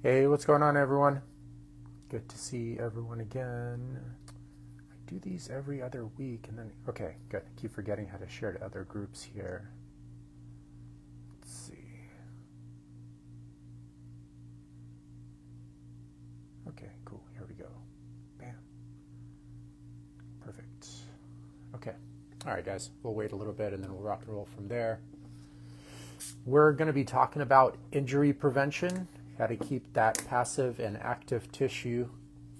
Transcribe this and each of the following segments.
Hey, what's going on, everyone? Good to see everyone again. I do these every other week, and then, okay, good. I keep forgetting how to share to other groups here. Let's see. Okay, cool. Here we go. Bam. Perfect. Okay. All right, guys. We'll wait a little bit, and then we'll rock and roll from there. We're going to be talking about injury prevention, how to keep that passive and active tissue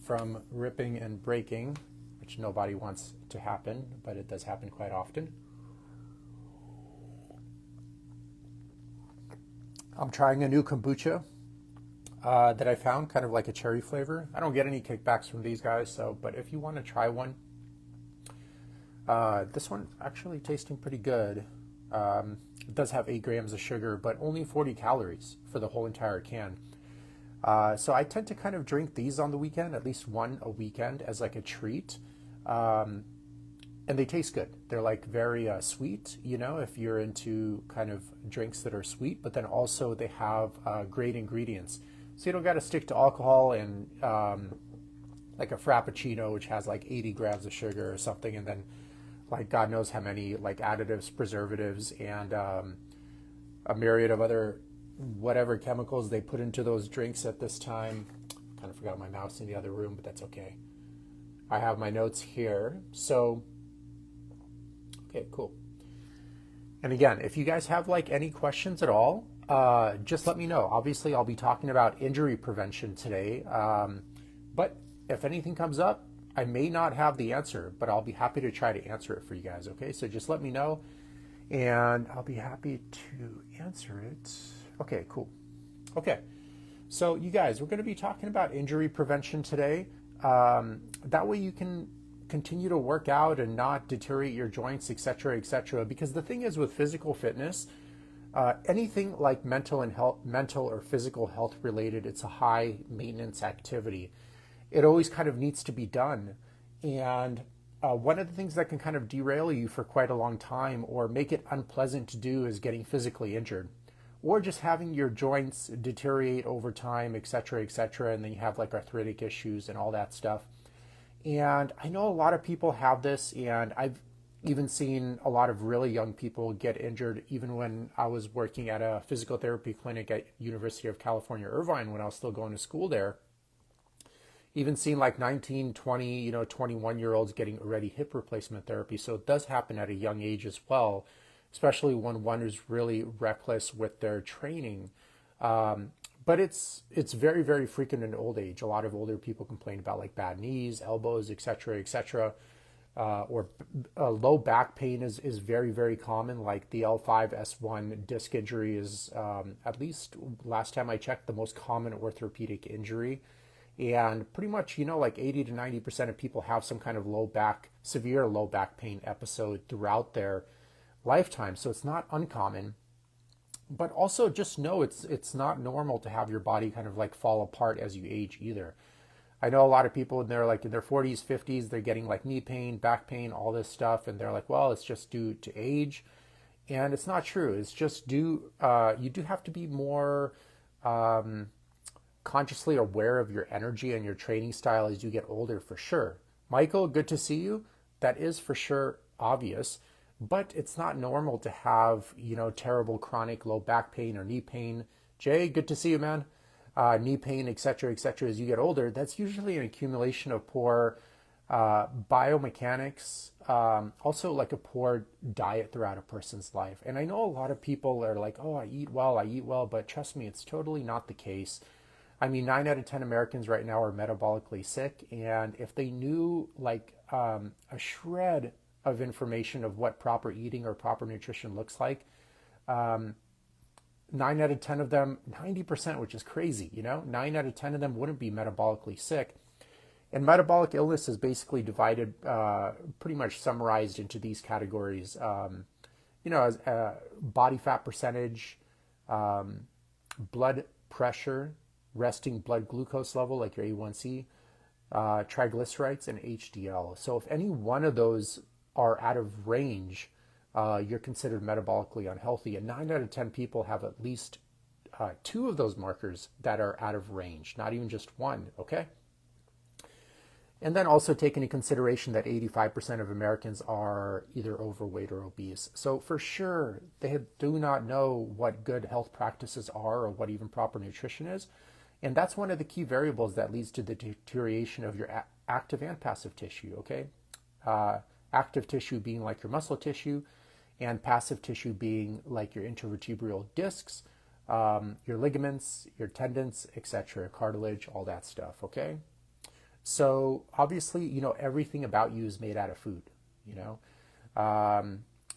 from ripping and breaking, which nobody wants to happen, but it does happen quite often. I'm trying a new kombucha that I found, kind of like a cherry flavor. I don't get any kickbacks from these guys, but if you want to try one, this one actually tasting pretty good. It does have 8 grams of sugar, but only 40 calories for the whole entire can. So I tend to kind of drink these on the weekend, at least one a weekend, as like a treat. And they taste good. They're like very sweet, if you're into kind of drinks that are sweet, but then also they have great ingredients. So you don't got to stick to alcohol and like a Frappuccino, which has like 80 grams of sugar or something, and then like God knows how many like additives, preservatives, and a myriad of other whatever chemicals they put into those drinks at this time. Kind of forgot my mouse in the other room, but that's okay. I have my notes here. So, okay, cool. And again, if you guys have like any questions at all, just let me know. Obviously, I'll be talking about injury prevention today. But if anything comes up, I may not have the answer, but I'll be happy to try to answer it for you guys, okay? So just let me know, and I'll be happy to answer it. Okay, cool. Okay, so you guys, we're going to be talking about injury prevention today. That way you can continue to work out and not deteriorate your joints, etc., etc. Because the thing is with physical fitness, anything like mental or physical health related, it's a high maintenance activity. It always kind of needs to be done. And one of the things that can kind of derail you for quite a long time or make it unpleasant to do is getting physically injured or just having your joints deteriorate over time, et cetera, and then you have like arthritic issues and all that stuff. And I know a lot of people have this, and I've even seen a lot of really young people get injured even when I was working at a physical therapy clinic at University of California, Irvine, when I was still going to school there. Even seen like 19, 20, 21-year-olds getting already hip replacement therapy. So it does happen at a young age as well, especially when one is really reckless with their training. But it's very, very frequent in old age. A lot of older people complain about like bad knees, elbows, etc., etc. Or low back pain is very, very common. Like the L5-S1 disc injury is, at least last time I checked, the most common orthopedic injury. And pretty much, like 80 to 90% of people have some kind of severe low back pain episode throughout their lifetime. So it's not uncommon. But also just know it's not normal to have your body kind of like fall apart as you age either. I know a lot of people, and they're like in their 40s, 50s, they're getting like knee pain, back pain, all this stuff. And they're like, well, it's just due to age. And it's not true. It's just you do have to be more consciously aware of your energy and your training style as you get older, for sure. Michael, good to see you. That is for sure obvious, but it's not normal to have, terrible chronic low back pain or knee pain. Jay, good to see you, man. Knee pain, etc., as you get older. That's usually an accumulation of poor biomechanics, also like a poor diet throughout a person's life. And I know a lot of people are like, oh, I eat well, but trust me, it's totally not the case. I mean, 9 out of 10 Americans right now are metabolically sick. And if they knew like a shred of information of what proper eating or proper nutrition looks like, 9 out of 10 of them, 90%, which is crazy, 9 out of 10 of them wouldn't be metabolically sick. And metabolic illness is basically divided, pretty much summarized into these categories, as body fat percentage, blood pressure, resting blood glucose level, like your A1C, triglycerides, and HDL. So if any one of those are out of range, you're considered metabolically unhealthy. And 9 out of 10 people have at least two of those markers that are out of range, not even just one, okay? And then also take into consideration that 85% of Americans are either overweight or obese. So for sure, they do not know what good health practices are or what even proper nutrition is. And that's one of the key variables that leads to the deterioration of your active and passive tissue, okay? Active tissue being like your muscle tissue, and passive tissue being like your intervertebral discs, your ligaments, your tendons, etc., cartilage, all that stuff, okay? So obviously, everything about you is made out of food,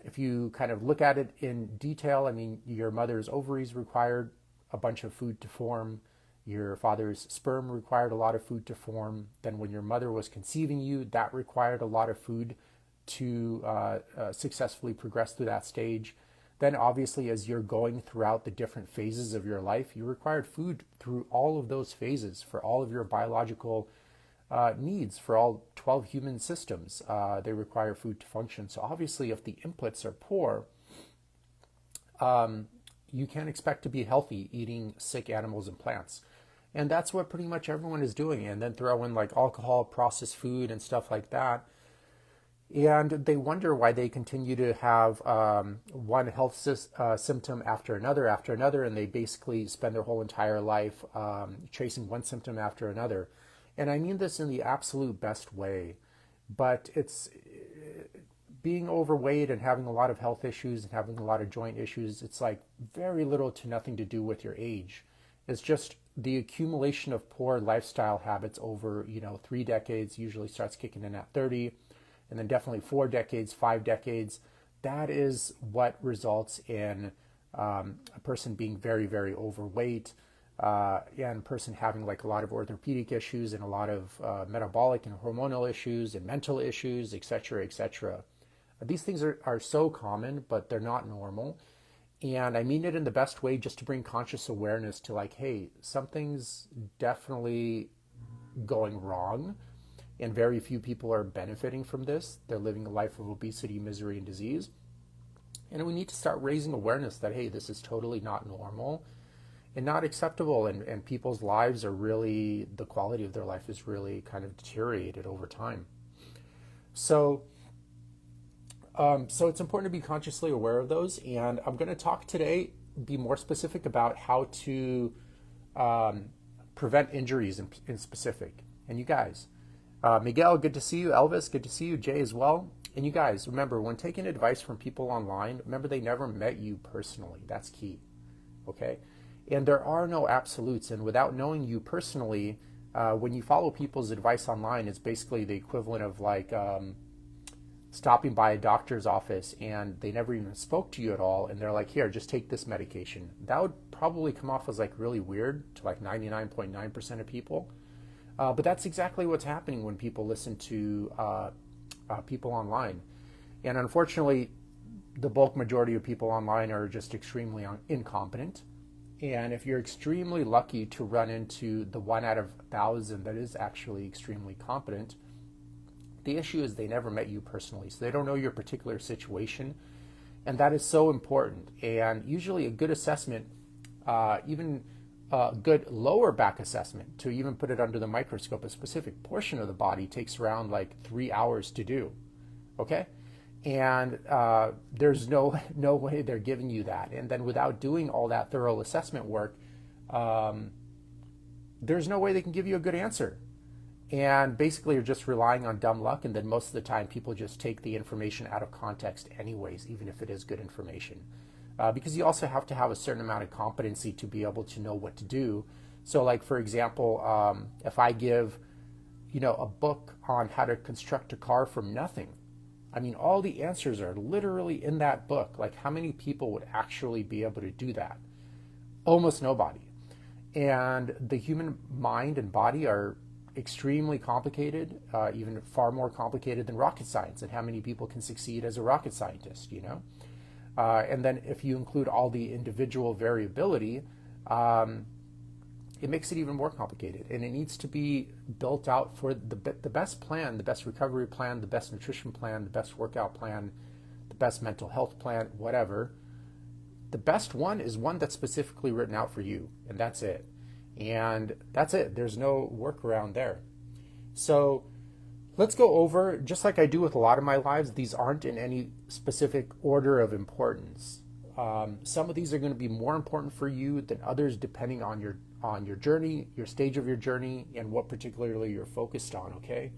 if you kind of look at it in detail, I mean, your mother's ovaries required a bunch of food to form. Your father's sperm required a lot of food to form. Then when your mother was conceiving you, that required a lot of food to successfully progress through that stage. Then obviously, as you're going throughout the different phases of your life, you required food through all of those phases for all of your biological needs. For all 12 human systems, they require food to function. So obviously, if the inputs are poor, you can't expect to be healthy eating sick animals and plants. And that's what pretty much everyone is doing. And then throw in like alcohol, processed food, and stuff like that. And they wonder why they continue to have one health symptom after another, and they basically spend their whole entire life chasing one symptom after another. And I mean this in the absolute best way, but it's being overweight and having a lot of health issues and having a lot of joint issues. It's like very little to nothing to do with your age. It's just the accumulation of poor lifestyle habits over, 3 decades, usually starts kicking in at 30, and then definitely 4 decades, 5 decades. That is what results in a person being very, very overweight, and a person having like a lot of orthopedic issues and a lot of metabolic and hormonal issues and mental issues, etc., etc. These things are so common, but they're not normal. And I mean it in the best way, just to bring conscious awareness to like, hey, something's definitely going wrong, and very few people are benefiting from this. They're living a life of obesity, misery, and disease. And we need to start raising awareness that, hey, this is totally not normal and not acceptable. And people's lives are really, the quality of their life is really kind of deteriorated over time. So it's important to be consciously aware of those. And I'm going to talk today, be more specific about how to prevent injuries in specific. And you guys, Miguel, good to see you. Elvis, good to see you. Jay as well. And you guys, remember, when taking advice from people online, remember they never met you personally. That's key. Okay? And there are no absolutes. And without knowing you personally, when you follow people's advice online, it's basically the equivalent of like stopping by a doctor's office and they never even spoke to you at all. And they're like, here, just take this medication. That would probably come off as like really weird to like 99.9% of people. But that's exactly what's happening when people listen to people online. And unfortunately, the bulk majority of people online are just extremely incompetent. And if you're extremely lucky to run into the 1 out of 1,000 that is actually extremely competent, the issue is they never met you personally. So they don't know your particular situation. And that is so important. And usually a good assessment, even a good lower back assessment, to even put it under the microscope, a specific portion of the body takes around like 3 hours to do. Okay? And there's no way they're giving you that. And then without doing all that thorough assessment work, there's no way they can give you a good answer. And basically you're just relying on dumb luck. And then most of the time people just take the information out of context anyways, even if it is good information. Because you also have to have a certain amount of competency to be able to know what to do. So like, for example, if I give, a book on how to construct a car from nothing, I mean, all the answers are literally in that book. Like, how many people would actually be able to do that? Almost nobody. And the human mind and body are extremely complicated, even far more complicated than rocket science. And how many people can succeed as a rocket scientist, And then if you include all the individual variability, it makes it even more complicated. And it needs to be built out for the best plan, the best recovery plan, the best nutrition plan, the best workout plan, the best mental health plan, whatever. the best one is one that's specifically written out for you, and that's it. And that's it. There's no workaround there. So let's go over, just like I do with a lot of my lives, these aren't in any specific order of importance. Some of these are going to be more important for you than others, depending on your journey, your stage of your journey, and what particularly you're focused on. Okay,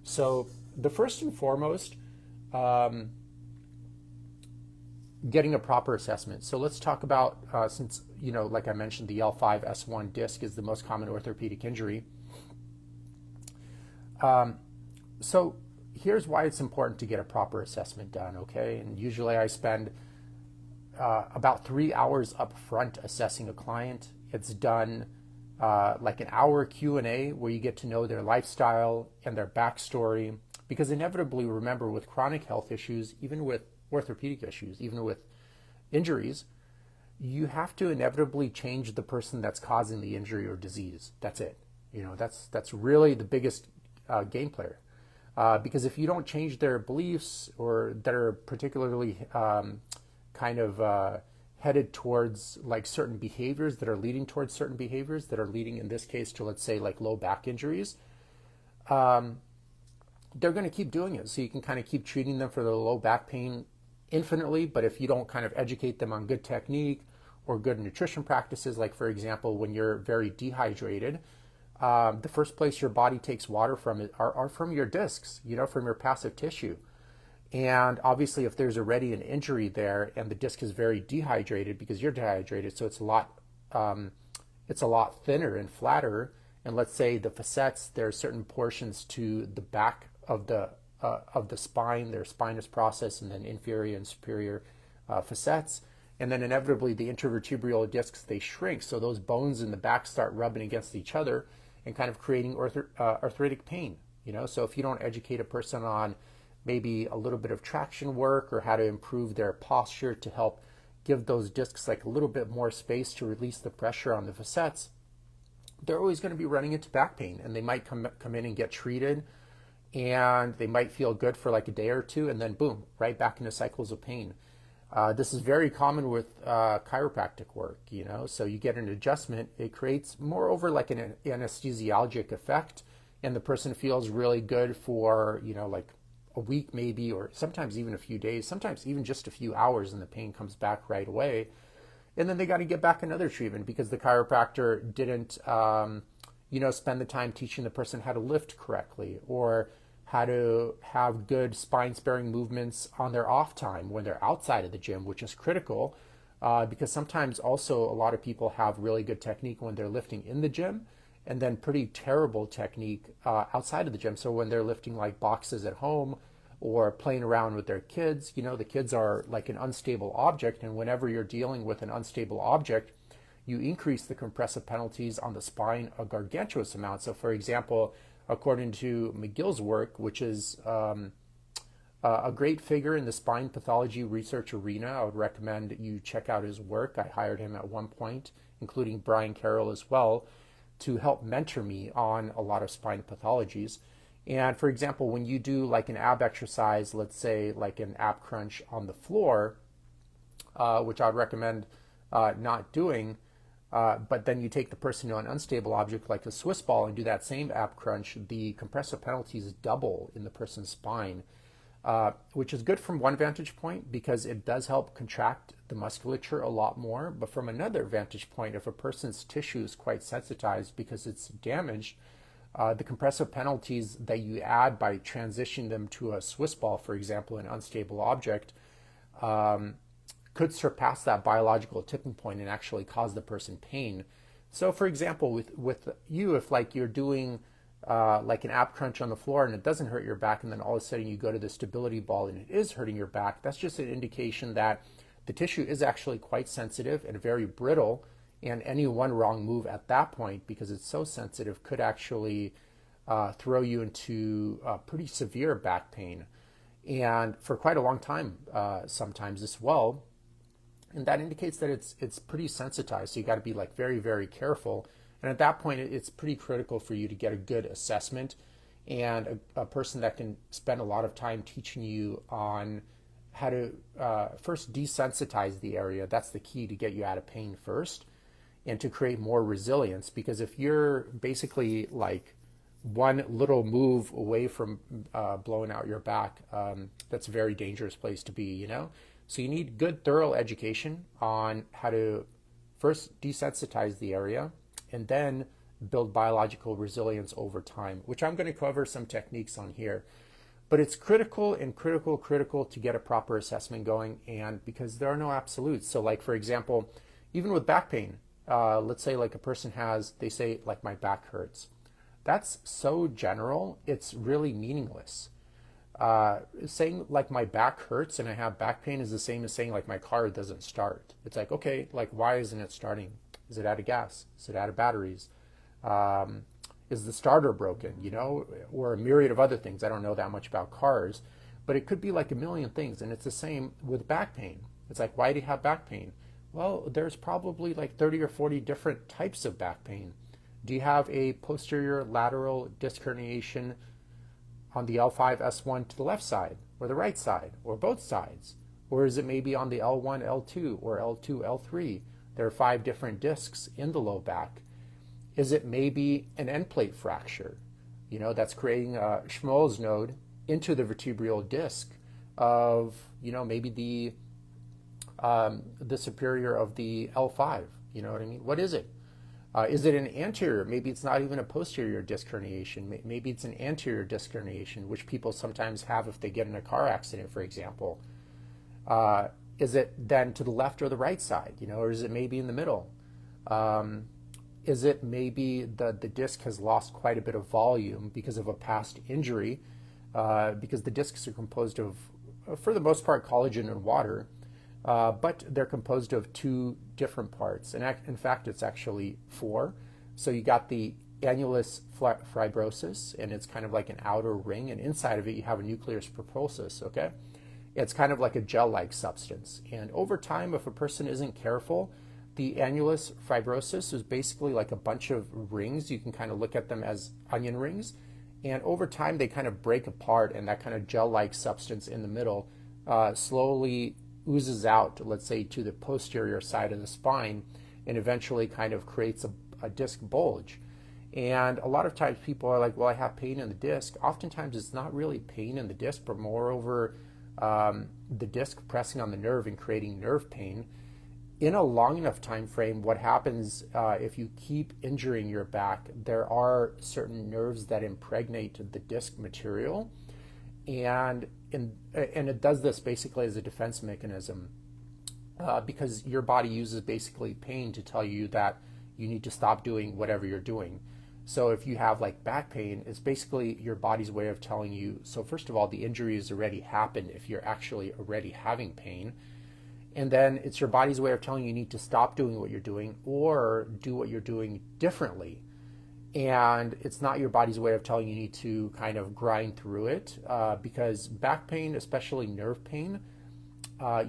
so the first and foremost, getting a proper assessment. So let's talk about, since, like I mentioned, the L5-S1 disc is the most common orthopedic injury. So here's why it's important to get a proper assessment done, okay? And usually I spend about 3 hours up front assessing a client. It's done like an hour Q&A where you get to know their lifestyle and their backstory, because inevitably, remember, with chronic health issues, even with orthopedic issues, even with injuries, you have to inevitably change the person that's causing the injury or disease. That's it. That's really the biggest game player. Because if you don't change their beliefs, or that are particularly headed towards like certain behaviors that are leading towards certain behaviors that are leading, in this case, to, let's say, like low back injuries, they're going to keep doing it. So you can kind of keep treating them for the low back pain infinitely, but if you don't kind of educate them on good technique or good nutrition practices, like for example, when you're very dehydrated, the first place your body takes water from are from your discs, from your passive tissue. And obviously, if there's already an injury there and the disc is very dehydrated because you're dehydrated, so it's a lot thinner and flatter. And let's say the facets, there are certain portions to the back of the spine, their spinous process, and then inferior and superior facets. And then inevitably the intervertebral discs, they shrink. So those bones in the back start rubbing against each other and kind of creating arthritic pain. So if you don't educate a person on maybe a little bit of traction work or how to improve their posture to help give those discs like a little bit more space to release the pressure on the facets, they're always going to be running into back pain. And they might come in and get treated, and they might feel good for like a day or two, and then boom, right back into cycles of pain. This is very common with chiropractic work, so you get an adjustment, it creates moreover like an anesthesiologic effect, and the person feels really good for, like a week maybe, or sometimes even a few days, sometimes even just a few hours, and the pain comes back right away. And then they got to get back another treatment because the chiropractor didn't, spend the time teaching the person how to lift correctly, or how to have good spine-sparing movements on their off time when they're outside of the gym, which is critical, because sometimes also a lot of people have really good technique when they're lifting in the gym, and then pretty terrible technique outside of the gym. So when they're lifting like boxes at home or playing around with their kids, the kids are like an unstable object, and whenever you're dealing with an unstable object, you increase the compressive penalties on the spine a gargantuous amount. So for example, according to McGill's work, which is a great figure in the spine pathology research arena, I would recommend you check out his work. I hired him at one point, including Brian Carroll as well, to help mentor me on a lot of spine pathologies. And for example, when you do like an ab exercise, let's say like an ab crunch on the floor, which I'd recommend not doing, but then you take the person to an unstable object like a Swiss ball and do that same ab crunch, the compressive penalties double in the person's spine, which is good from one vantage point because it does help contract the musculature a lot more. But from another vantage point, if a person's tissue is quite sensitized because it's damaged, the compressive penalties that you add by transitioning them to a Swiss ball, for example, an unstable object, could surpass that biological tipping point and actually cause the person pain. So for example, with you, if like you're doing like an ab crunch on the floor and it doesn't hurt your back, and then all of a sudden you go to the stability ball and it is hurting your back, that's just an indication that the tissue is actually quite sensitive and very brittle, and any one wrong move at that point, because it's so sensitive, could actually throw you into pretty severe back pain, and for quite a long time sometimes as well. And that indicates that it's pretty sensitized, so you got to be like very, very careful. And at that point, it's pretty critical for you to get a good assessment and a person that can spend a lot of time teaching you on how to first desensitize the area. That's the key to get you out of pain first, and to create more resilience. Because if you're basically like one little move away from blowing out your back, that's a very dangerous place to be, you know? So you need good, thorough education on how to first desensitize the area and then build biological resilience over time, which I'm going to cover some techniques on here. But it's critical to get a proper assessment going, and because there are no absolutes. So like, for example, even with back pain, let's say like a person has, they say like my back hurts. That's so general, it's really meaningless. Saying like my back hurts and I have back pain is the same as saying like my car doesn't start. It's like, okay, like why isn't it starting? Is it out of gas? Is it out of batteries? Is the starter broken, you know, or a myriad of other things. I don't know that much about cars, but it could be like a million things. And it's the same with back pain. It's like, why do you have back pain? Well, there's probably like 30 or 40 different types of back pain. Do you have a posterior lateral disc herniation on the L5-S1 to the left side or the right side or both sides? Or is it maybe on the L1, L2 or L2, L3? There are 5 different discs in the low back. Is it maybe an end plate fracture, you know, that's creating a Schmoll's node into the vertebral disc of, you know, maybe the superior of the L5, you know what I mean? What is it? Is it an anterior? Maybe it's not even a posterior disc herniation. Maybe it's an anterior disc herniation, which people sometimes have if they get in a car accident, for example. Is it then to the left or the right side, you know, or is it maybe in the middle? Is it maybe the disc has lost quite a bit of volume because of a past injury, because the discs are composed of, for the most part, collagen and water, but they're composed of 2 different parts. And in fact, it's actually 4. So you got the annulus fibrosus, and it's kind of like an outer ring, and inside of it you have a nucleus propulsus, okay? It's kind of like a gel-like substance. And over time, if a person isn't careful, the annulus fibrosus is basically like a bunch of rings. You can kind of look at them as onion rings. And over time, they kind of break apart, and that kind of gel-like substance in the middle slowly oozes out, let's say, to the posterior side of the spine, and eventually kind of creates a disc bulge. And a lot of times people are like, well, I have pain in the disc. Oftentimes it's not really pain in the disc, but moreover, the disc pressing on the nerve and creating nerve pain. In a long enough time frame, what happens if you keep injuring your back, there are certain nerves that impregnate the disc material, and it does this basically as a defense mechanism, because your body uses basically pain to tell you that you need to stop doing whatever you're doing. So if you have like back pain, it's basically your body's way of telling you, so first of all, the injury has already happened if you're actually already having pain. And then it's your body's way of telling you need to stop doing what you're doing or do what you're doing differently. And it's not your body's way of telling you need to kind of grind through it, because back pain, especially nerve pain,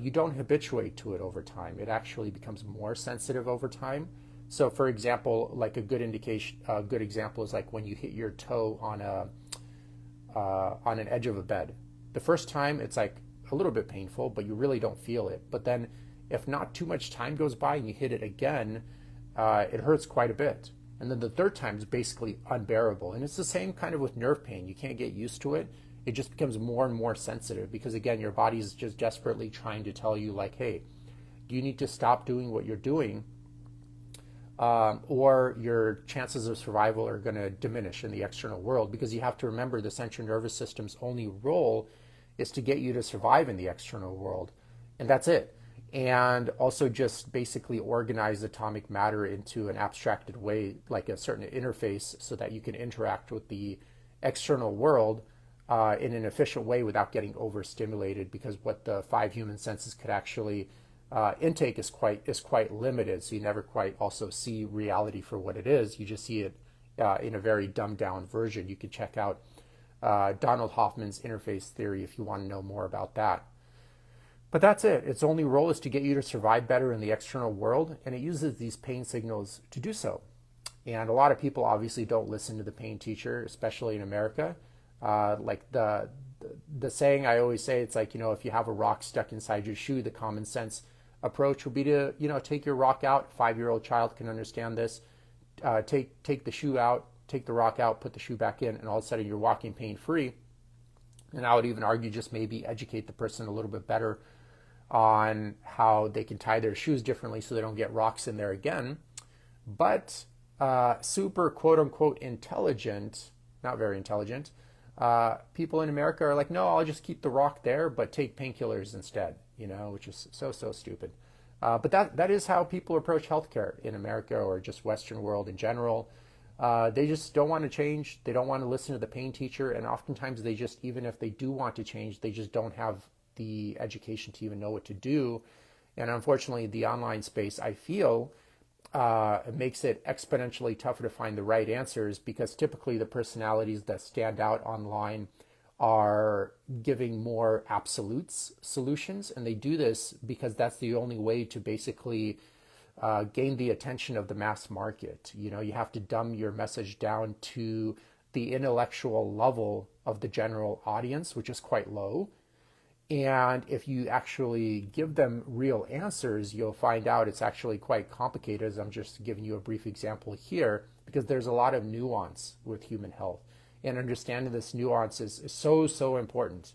you don't habituate to it over time. It actually becomes more sensitive over time. So for example, like a good example is like when you hit your toe on an edge of a bed. The first time it's like a little bit painful, but you really don't feel it. But then if not too much time goes by and you hit it again, it hurts quite a bit. And then the third time is basically unbearable. And it's the same kind of with nerve pain. You can't get used to it. It just becomes more and more sensitive because, again, your body is just desperately trying to tell you, like, hey, do you need to stop doing what you're doing, or your chances of survival are going to diminish in the external world? Because you have to remember the central nervous system's only role is to get you to survive in the external world, and that's it. And also just basically organize atomic matter into an abstracted way, like a certain interface, so that you can interact with the external world in an efficient way without getting overstimulated, because what the 5 human senses could actually intake is quite limited. So you never quite also see reality for what it is. You just see it in a very dumbed down version. You can check out Donald Hoffman's interface theory if you want to know more about that. But that's it. Its only role is to get you to survive better in the external world, and it uses these pain signals to do so. And a lot of people obviously don't listen to the pain teacher, especially in America. Like the the saying I always say, it's like, if you have a rock stuck inside your shoe, the common sense approach would be to, take your rock out. 5-year-old child can understand this. Take the shoe out, take the rock out, put the shoe back in, and all of a sudden you're walking pain free. And I would even argue just maybe educate the person a little bit better on how they can tie their shoes differently so they don't get rocks in there again. But super quote unquote intelligent, not very intelligent, people in America are like, no, I'll just keep the rock there, but take painkillers instead, which is so stupid. But that is how people approach healthcare in America or just Western world in general. They just don't want to change. They don't want to listen to the pain teacher. And oftentimes they just, even if they do want to change, they just don't have the education to even know what to do. And unfortunately, the online space, I feel, it makes it exponentially tougher to find the right answers, because typically the personalities that stand out online are giving more absolutes solutions. And they do this because that's the only way to basically gain the attention of the mass market. You have to dumb your message down to the intellectual level of the general audience, which is quite low. And if you actually give them real answers, you'll find out it's actually quite complicated, as I'm just giving you a brief example here, because there's a lot of nuance with human health. And understanding this nuance is so important.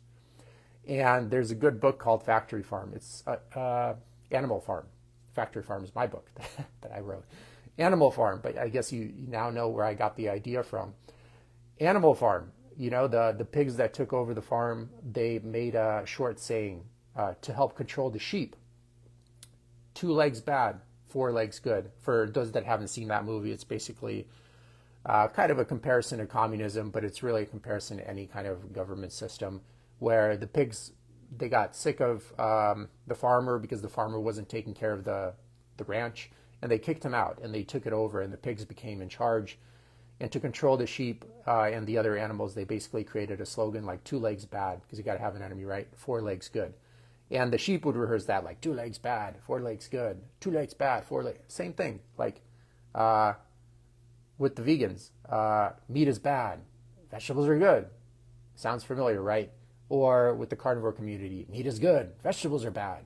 And there's a good book called Factory Farm. It's Animal Farm. Factory Farm is my book that I wrote. Animal Farm, but I guess you now know where I got the idea from. Animal Farm. The pigs that took over the farm, they made a short saying to help control the sheep. 2 legs bad, 4 legs good. For those that haven't seen that movie, it's basically kind of a comparison to communism, but it's really a comparison to any kind of government system, where the pigs, they got sick of the farmer because the farmer wasn't taking care of the ranch, and they kicked him out, and they took it over, and the pigs became in charge. And to control the sheep and the other animals, they basically created a slogan like 2 legs bad, because you got to have an enemy, right? 4 legs good. And the sheep would rehearse that like 2 legs bad, 4 legs good, 2 legs bad, 4 legs. Same thing. Like with the vegans, meat is bad, vegetables are good. Sounds familiar, right? Or with the carnivore community, meat is good, vegetables are bad.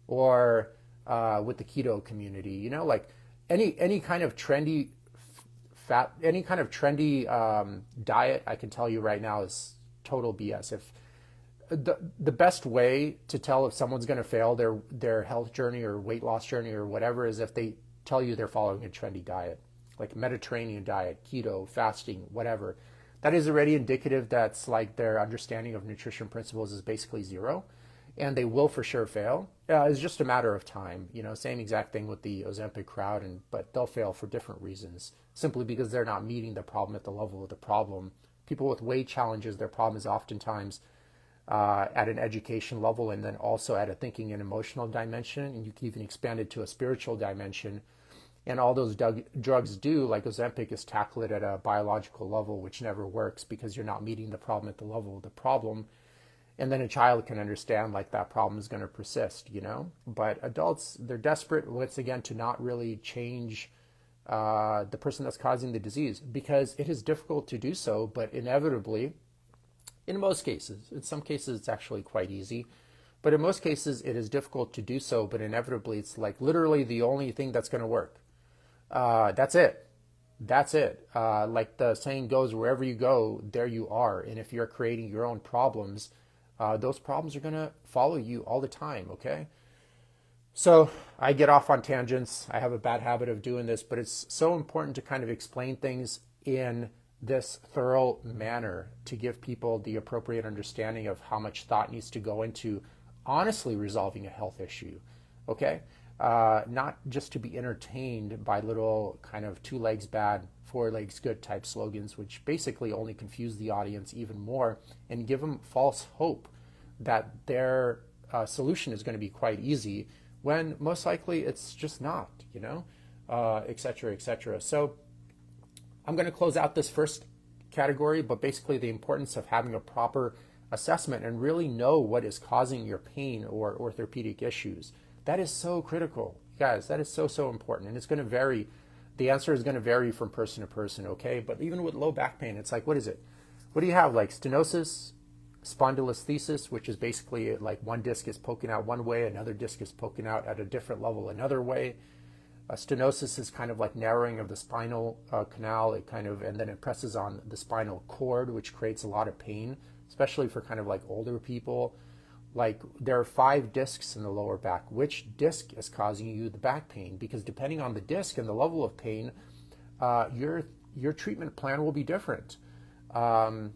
Or with the keto community, like any kind of trendy diet, I can tell you right now, is total BS. If the best way to tell if someone's going to fail their health journey or weight loss journey or whatever is if they tell you they're following a trendy diet, like Mediterranean diet, keto, fasting, whatever. That is already indicative that's like their understanding of nutrition principles is basically zero, and they will for sure fail. It's just a matter of time. Same exact thing with the Ozempic crowd, but they'll fail for different reasons, simply because they're not meeting the problem at the level of the problem. People with weight challenges, their problem is oftentimes at an education level, and then also at a thinking and emotional dimension, and you can even expand it to a spiritual dimension. And all those drugs do, like Ozempic, is tackle it at a biological level, which never works because you're not meeting the problem at the level of the problem. And then a child can understand like that problem is going to persist, But adults, they're desperate, once again, to not really change the person that's causing the disease, because it is difficult to do so, but inevitably, in most cases, in some cases it's actually quite easy, but in most cases it is difficult to do so, but inevitably it's like literally the only thing that's going to work. That's it. Like the saying goes, wherever you go, there you are. And if you're creating your own problems, those problems are going to follow you all the time, okay? So I get off on tangents. I have a bad habit of doing this, but it's so important to kind of explain things in this thorough manner to give people the appropriate understanding of how much thought needs to go into honestly resolving a health issue, okay? Not just to be entertained by little kind of 2 legs bad, 4 legs good type slogans, which basically only confuse the audience even more and give them false hope that their solution is going to be quite easy, when most likely it's just not, et cetera, et cetera. So I'm going to close out this first category, but basically the importance of having a proper assessment and really know what is causing your pain or orthopedic issues. That is so critical, guys. That is so important. And it's going to vary. The answer is going to vary from person to person, okay? But even with low back pain, it's like, what is it? What do you have? Like stenosis, spondylolisthesis, which is basically like one disc is poking out one way, another disc is poking out at a different level another way. Stenosis is kind of like narrowing of the spinal canal. It kind of, and then it presses on the spinal cord, which creates a lot of pain, especially for kind of like older people. Like there are 5 discs in the lower back. Which disc is causing you the back pain? Because depending on the disc and the level of pain, your treatment plan will be different. Or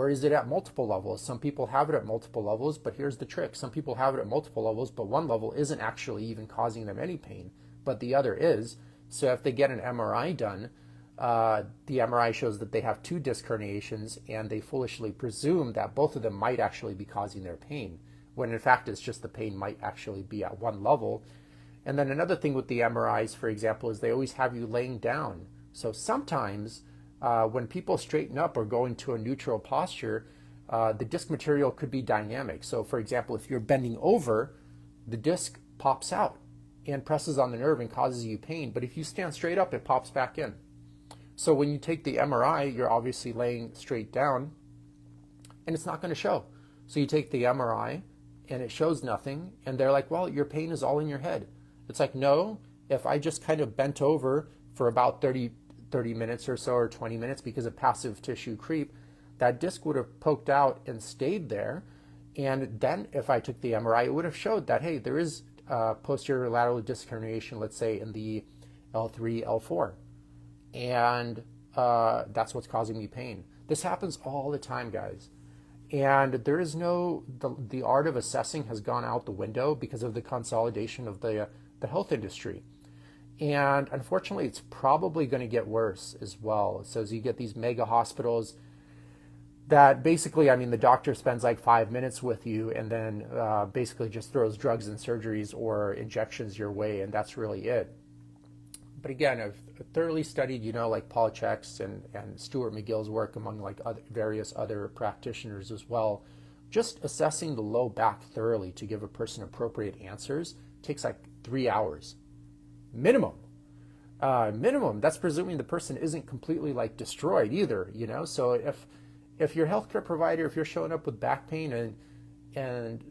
is it at multiple levels? Some people have it at multiple levels, but here's the trick. Some people have it at multiple levels, but one level isn't actually even causing them any pain, but the other is. So if they get an MRI done, the MRI shows that they have 2 disc herniations, and they foolishly presume that both of them might actually be causing their pain, when in fact it's just the pain might actually be at one level. And then another thing with the MRIs, for example, is they always have you laying down. So sometimes when people straighten up or go into a neutral posture, the disc material could be dynamic. So for example, if you're bending over, the disc pops out and presses on the nerve and causes you pain. But if you stand straight up, it pops back in. So when you take the MRI, you're obviously laying straight down, and it's not going to show. So you take the MRI, and it shows nothing, and they're like, well, your pain is all in your head. It's like, no, if I just kind of bent over for about 30 minutes or so, or 20 minutes because of passive tissue creep, that disc would have poked out and stayed there. And then if I took the MRI, it would have showed that, hey, there is posterior lateral disc herniation, let's say in the L3, L4. And that's what's causing me pain. This happens all the time, guys. And there is the art of assessing has gone out the window because of the consolidation of the health industry. And unfortunately, it's probably going to get worse as well. So as you get these mega hospitals that basically, I mean, the doctor spends like 5 minutes with you and then basically just throws drugs and surgeries or injections your way, and that's really it. But again, I've thoroughly studied, like Paul Chek's and Stuart McGill's work among like various other practitioners as well. Just assessing the low back thoroughly to give a person appropriate answers takes like 3 hours. Minimum. That's presuming the person isn't completely like destroyed either, So if your healthcare provider, if you're showing up with back pain and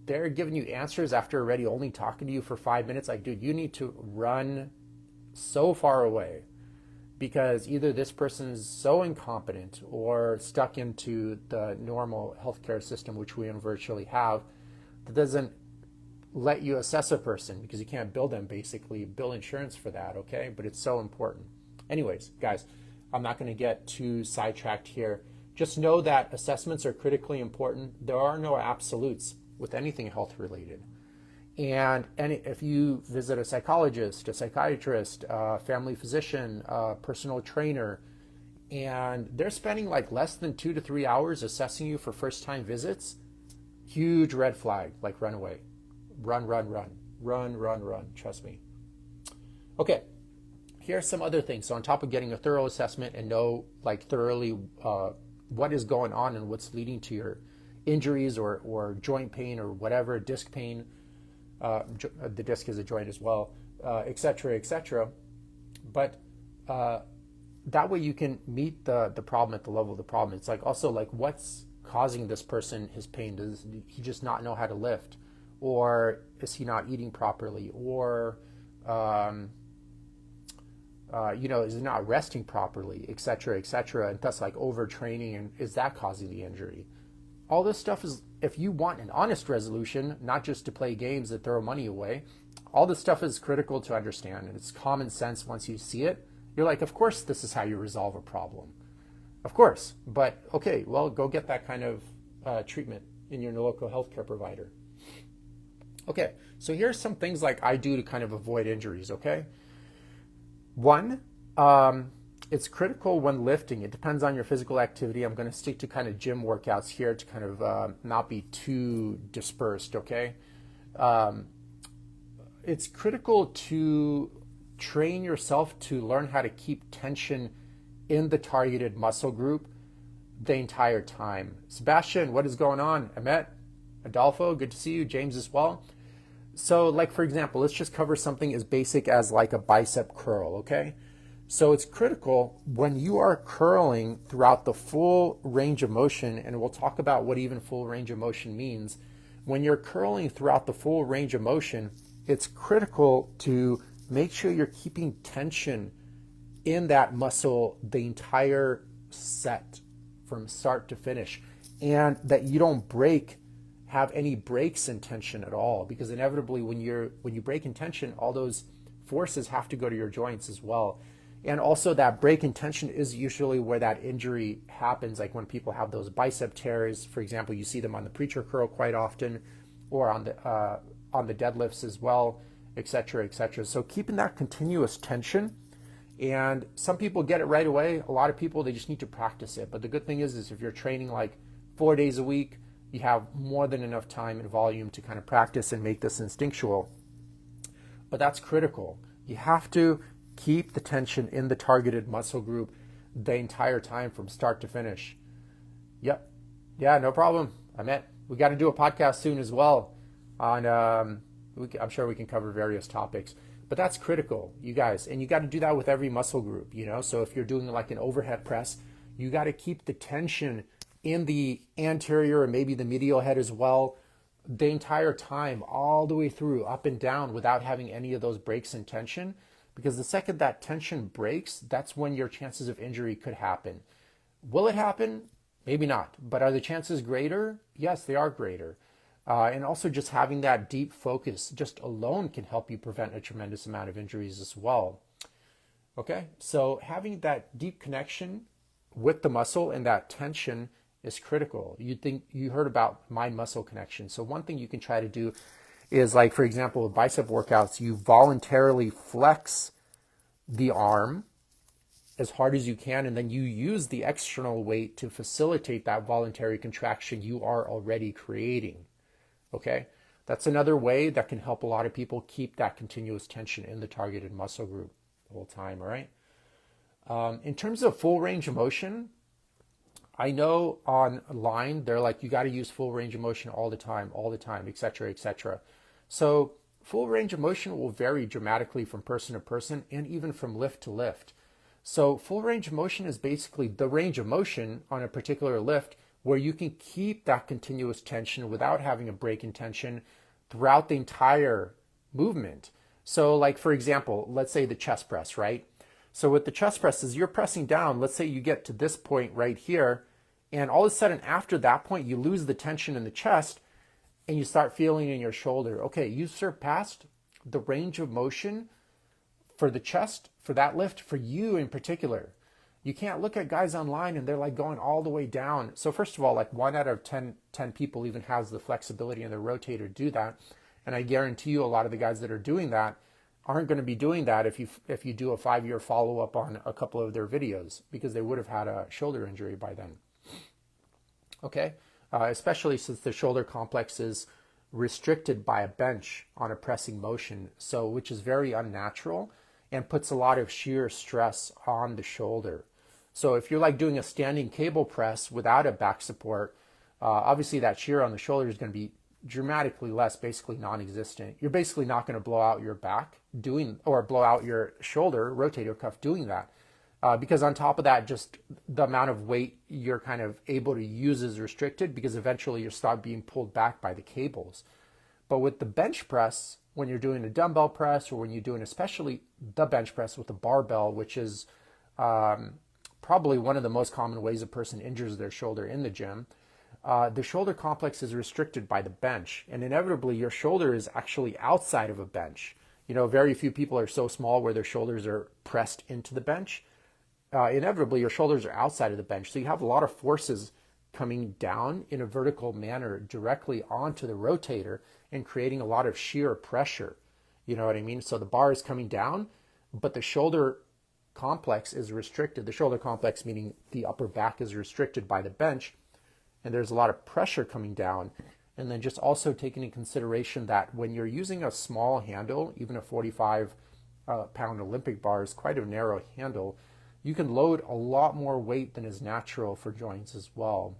they're giving you answers after already only talking to you for 5 minutes, like, dude, you need to run so far away, because either this person's so incompetent or stuck into the normal healthcare system, which we virtually have, that doesn't let you assess a person because you can't bill them, basically bill insurance for that, okay? But it's so important. Anyways, guys, I'm not going to get too sidetracked here. Just know that assessments are critically important. There are no absolutes with anything health related. And if you visit a psychologist, a psychiatrist, a family physician, a personal trainer, and they're spending like less than 2 to 3 hours assessing you for first-time visits, huge red flag, like run away. Run, trust me. Okay, here are some other things. So on top of getting a thorough assessment and know like thoroughly what is going on and what's leading to your injuries or joint pain or whatever, disc pain, the disc is a joint as well, et cetera, but that way you can meet the problem at the level of the problem. It's like also like what's causing this person his pain? Does he just not know how to lift? Or is he not eating properly? Or, is he not resting properly, et cetera, and thus like overtraining, and is that causing the injury? All this stuff is, if you want an honest resolution, not just to play games that throw money away, all this stuff is critical to understand, and it's common sense once you see it. You're like, of course this is how you resolve a problem. Of course, but okay, well, go get that kind of treatment in your local healthcare provider. Okay, so here's some things like I do to kind of avoid injuries, okay? One, it's critical when lifting. It depends on your physical activity. I'm going to stick to kind of gym workouts here to kind of not be too dispersed, okay? It's critical to train yourself to learn how to keep tension in the targeted muscle group the entire time. Sebastian, what is going on? Ahmet, Adolfo, good to see you. James as well. So like, for example, let's just cover something as basic as like a bicep curl, okay? So it's critical when you are curling throughout the full range of motion, and we'll talk about what even full range of motion means. When you're curling throughout the full range of motion, it's critical to make sure you're keeping tension in that muscle the entire set from start to finish, and that you don't have any breaks in tension at all, because inevitably when you break in tension, all those forces have to go to your joints as well. And also that break in tension is usually where that injury happens, like when people have those bicep tears, for example. You see them on the preacher curl quite often, or on the deadlifts as well, etc., etc. So keeping that continuous tension, and some people get it right away. A lot of people, they just need to practice it. But the good thing is if you're training like 4 days a week, you have more than enough time and volume to kind of practice and make this instinctual. But that's critical. You have to keep the tension in the targeted muscle group the entire time from start to finish. Yep. Yeah, no problem. We got to do a podcast soon as well on, I'm sure we can cover various topics, but that's critical, you guys. And you got to do that with every muscle group, So if you're doing like an overhead press, you got to keep the tension in the anterior and maybe the medial head as well the entire time, all the way through, up and down, without having any of those breaks in tension. Because the second that tension breaks, that's when your chances of injury could happen. Will it happen? Maybe not. But are the chances greater? Yes, they are greater. And also just having that deep focus just alone can help you prevent a tremendous amount of injuries as well. Okay, so having that deep connection with the muscle and that tension is critical. You heard about mind-muscle connection. So one thing you can try to do is, like, for example, with bicep workouts, you voluntarily flex the arm as hard as you can, and then you use the external weight to facilitate that voluntary contraction you are already creating. Okay? That's another way that can help a lot of people keep that continuous tension in the targeted muscle group the whole time, all right? In terms of full range of motion, I know online they're like, you got to use full range of motion all the time, etc., etc. So full range of motion will vary dramatically from person to person and even from lift to lift. So full range of motion is basically the range of motion on a particular lift where you can keep that continuous tension without having a break in tension throughout the entire movement. So like, for example, let's say the chest press, right? So with the chest press, as you're pressing down, let's say you get to this point right here, and all of a sudden after that point, you lose the tension in the chest and you start feeling in your shoulder. Okay, you surpassed the range of motion for the chest, for that lift, for you in particular. You can't look at guys online and they're like going all the way down. So first of all, like 1 out of 10 people even has the flexibility in their rotator to do that. And I guarantee you a lot of the guys that are doing that aren't going to be doing that if you do a 5-year follow-up on a couple of their videos, because they would have had a shoulder injury by then. Okay, especially since the shoulder complex is restricted by a bench on a pressing motion, so which is very unnatural and puts a lot of shear stress on the shoulder. So if you're like doing a standing cable press without a back support, obviously that shear on the shoulder is going to be dramatically less, basically non-existent. You're basically not going to blow out your back or blow out your shoulder rotator cuff doing that, because on top of that, just the amount of weight you're kind of able to use is restricted, because eventually you start being pulled back by the cables. But with the bench press, when you're doing a dumbbell press, or when you're doing especially the bench press with a barbell, which is probably one of the most common ways a person injures their shoulder in the gym, the shoulder complex is restricted by the bench, and inevitably your shoulder is actually outside of a bench. Very few people are so small where their shoulders are pressed into the bench. Inevitably your shoulders are outside of the bench, so you have a lot of forces coming down in a vertical manner directly onto the rotator and creating a lot of shear pressure. You know what I mean? So the bar is coming down, but the shoulder complex is restricted. The shoulder complex meaning the upper back is restricted by the bench, and there's a lot of pressure coming down. And then just also taking into consideration that when you're using a small handle, even a 45-pound Olympic bar is quite a narrow handle, you can load a lot more weight than is natural for joints as well.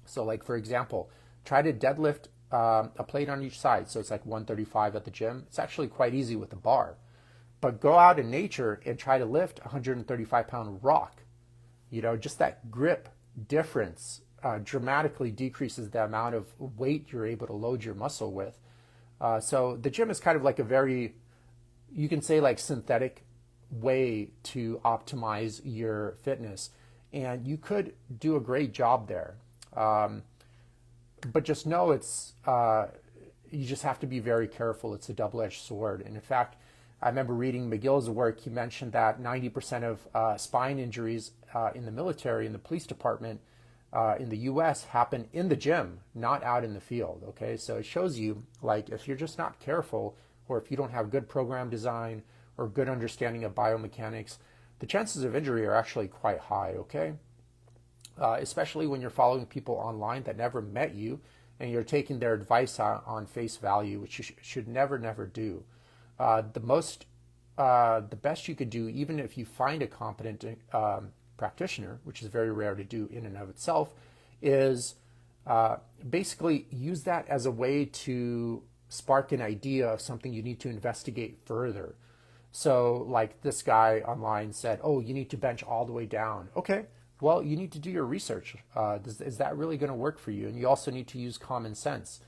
So like, for example, try to deadlift a plate on each side. So it's like 135 at the gym. It's actually quite easy with the bar. But go out in nature and try to lift a 135-pound rock. Just that grip difference dramatically decreases the amount of weight you're able to load your muscle with. So the gym is kind of like a very, you can say, like synthetic way to optimize your fitness. And you could do a great job there. But just know you just have to be very careful. It's a double-edged sword. And in fact, I remember reading McGill's work. He mentioned that 90% of spine injuries in the military, in the police department, in the U.S. happen in the gym, not out in the field. Okay, so it shows you, like, if you're just not careful, or if you don't have good program design or good understanding of biomechanics, the chances of injury are actually quite high. Okay, especially when you're following people online that never met you and you're taking their advice on face value, which you should never do. The best you could do, even if you find a competent practitioner, which is very rare to do in and of itself, is basically use that as a way to spark an idea of something you need to investigate further. So like this guy online said, oh, you need to bench all the way down. Okay, well, you need to do your research. Is that really going to work for you? And you also need to use common sense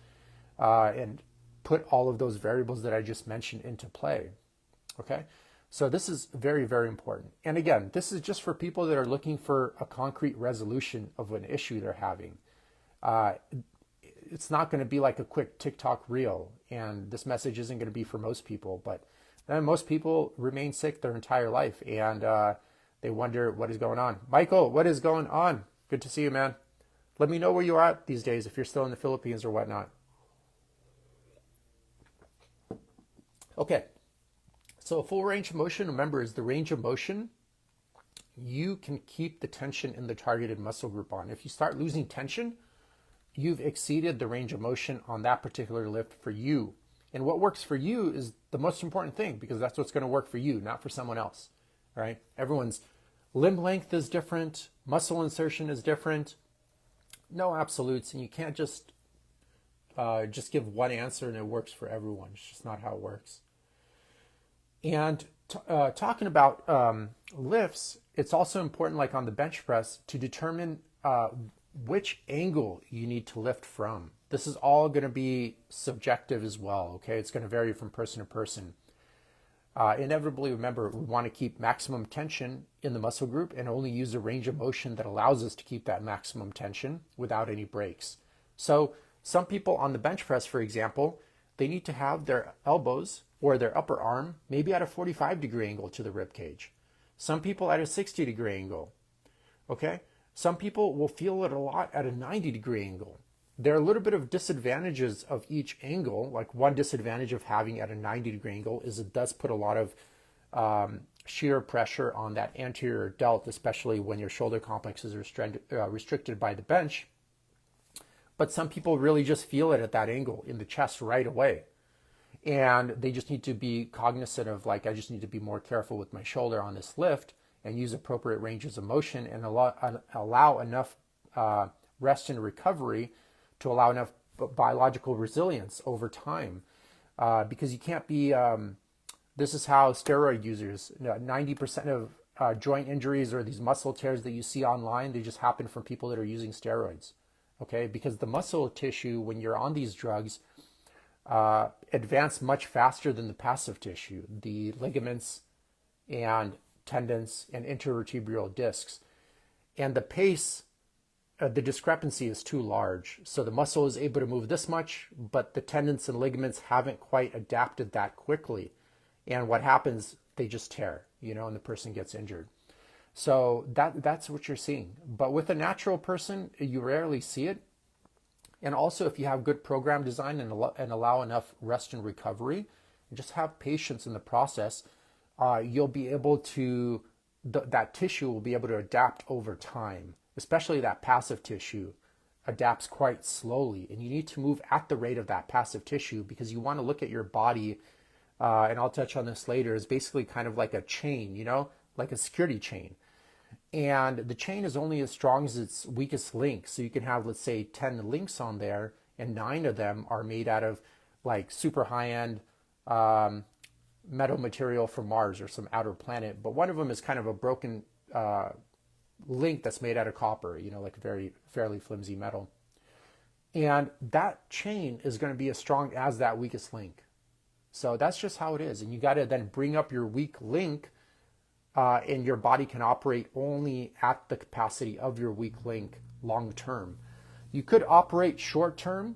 and put all of those variables that I just mentioned into play. Okay, so this is very, very important. And again, this is just for people that are looking for a concrete resolution of an issue they're having. It's not going to be like a quick TikTok reel, and this message isn't going to be for most people, but then most people remain sick their entire life, and they wonder what is going on. Michael, what is going on? Good to see you, man. Let me know where you're at these days, if you're still in the Philippines or whatnot. Okay, so full range of motion, remember, is the range of motion you can keep the tension in the targeted muscle group on. If you start losing tension, you've exceeded the range of motion on that particular lift for you. And what works for you is the most important thing, because that's what's going to work for you, not for someone else. All right? Everyone's limb length is different, muscle insertion is different. No absolutes, and you can't just give one answer and it works for everyone. It's just not how it works. And talking about lifts, it's also important, like on the bench press, to determine which angle you need to lift from. This is all going to be subjective as well, okay? It's going to vary from person to person. Inevitably, remember, we want to keep maximum tension in the muscle group and only use a range of motion that allows us to keep that maximum tension without any breaks. So some people on the bench press, for example, they need to have their elbows or their upper arm maybe at a 45-degree angle to the rib cage. Some people at a 60-degree angle, okay? Some people will feel it a lot at a 90-degree angle. There are a little bit of disadvantages of each angle. Like one disadvantage of having at a 90-degree angle is it does put a lot of shear pressure on that anterior delt, especially when your shoulder complex is restricted by the bench. But some people really just feel it at that angle in the chest right away. And they just need to be cognizant of, like, I just need to be more careful with my shoulder on this lift and use appropriate ranges of motion and allow enough rest and recovery to allow enough biological resilience over time. Because you can't be, this is how steroid users, 90% of joint injuries or these muscle tears that you see online, they just happen from people that are using steroids. Okay, because the muscle tissue, when you're on these drugs, advance much faster than the passive tissue, the ligaments and tendons and intervertebral discs. And the pace, the discrepancy is too large. So the muscle is able to move this much, but the tendons and ligaments haven't quite adapted that quickly. And what happens, they just tear, and the person gets injured. So that's what you're seeing. But with a natural person, you rarely see it. And also, if you have good program design and allow enough rest and recovery, and just have patience in the process, you'll be able to, that tissue will be able to adapt over time, especially that passive tissue adapts quite slowly. And you need to move at the rate of that passive tissue because you want to look at your body, and I'll touch on this later, is basically kind of like a chain, like a security chain. And the chain is only as strong as its weakest link. So you can have, let's say, 10 links on there, and 9 of them are made out of like super high-end metal material from Mars or some outer planet, but one of them is kind of a broken link that's made out of copper, like a very fairly flimsy metal. And that chain is going to be as strong as that weakest link. So that's just how it is. And you got to then bring up your weak link, and your body can operate only at the capacity of your weak link long term. You could operate short term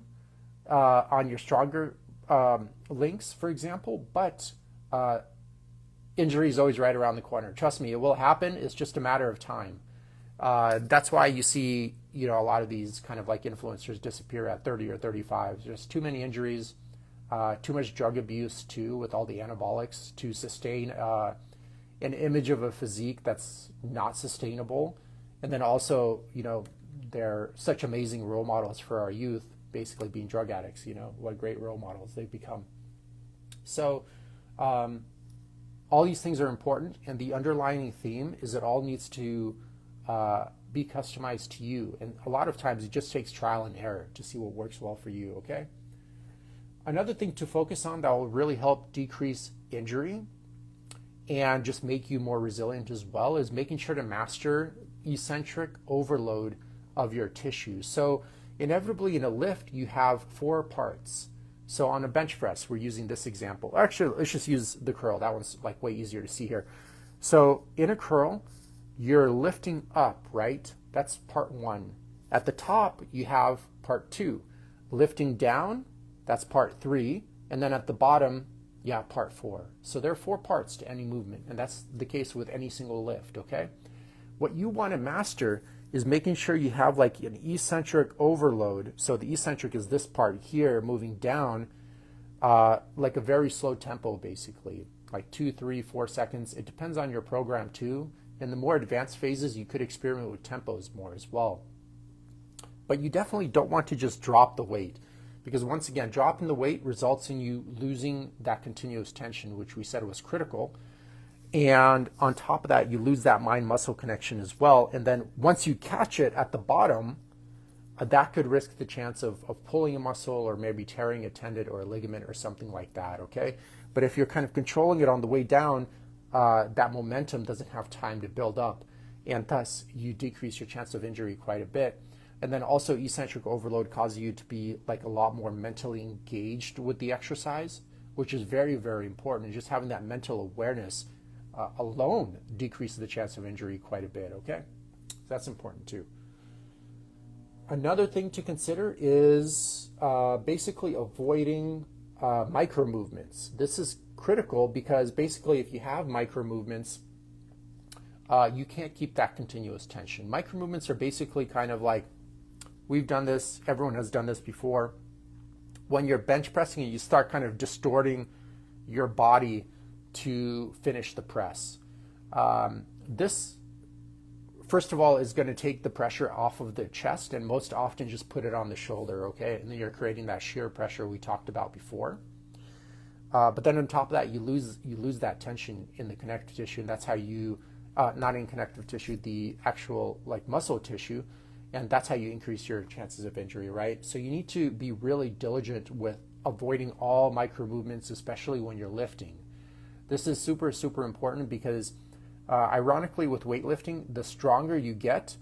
on your stronger links, for example, but injury is always right around the corner. Trust me, it will happen. It's just a matter of time. That's why you see, a lot of these kind of like influencers disappear at 30 or 35. There's too many injuries, too much drug abuse too, with all the anabolics to sustain an image of a physique that's not sustainable. And then also, they're such amazing role models for our youth, basically being drug addicts. What great role models they've become. So all these things are important, and the underlying theme is it all needs to be customized to you. And a lot of times it just takes trial and error to see what works well for you, okay? Another thing to focus on that will really help decrease injury and just make you more resilient as well is making sure to master eccentric overload of your tissue. So inevitably in a lift, you have 4 parts. So on a bench press, we're using this example. Actually, let's just use the curl. That one's like way easier to see here. So in a curl, you're lifting up, right? That's part 1. At the top, you have part 2. Lifting down, that's part 3. And then at the bottom, part 4. So there are 4 parts to any movement, and that's the case with any single lift, okay? What you want to master is making sure you have like an eccentric overload. So the eccentric is this part here moving down like a very slow tempo, basically, like 2, 3, 4 seconds. It depends on your program too. In the more advanced phases, you could experiment with tempos more as well. But you definitely don't want to just drop the weight, because once again, dropping the weight results in you losing that continuous tension, which we said was critical. And on top of that, you lose that mind-muscle connection as well. And then once you catch it at the bottom, that could risk the chance of pulling a muscle or maybe tearing a tendon or a ligament or something like that, okay? But if you're kind of controlling it on the way down, that momentum doesn't have time to build up. And thus, you decrease your chance of injury quite a bit. And then also eccentric overload causes you to be like a lot more mentally engaged with the exercise, which is very, very important. And just having that mental awareness alone decreases the chance of injury quite a bit, okay? So that's important too. Another thing to consider is basically avoiding micro movements. This is critical because basically if you have micro movements, you can't keep that continuous tension. Micro movements are basically kind of like, we've done this, everyone has done this before. When you're bench pressing, you start kind of distorting your body to finish the press. This, first of all, is going to take the pressure off of the chest and most often just put it on the shoulder, okay? And then you're creating that shear pressure we talked about before. But then on top of that, you lose that tension in the connective tissue, and that's how you, not in connective tissue, the actual like muscle tissue, and that's how you increase your chances of injury, right? So you need to be really diligent with avoiding all micro movements, especially when you're lifting. This is super, super important because ironically with weightlifting, the stronger you get,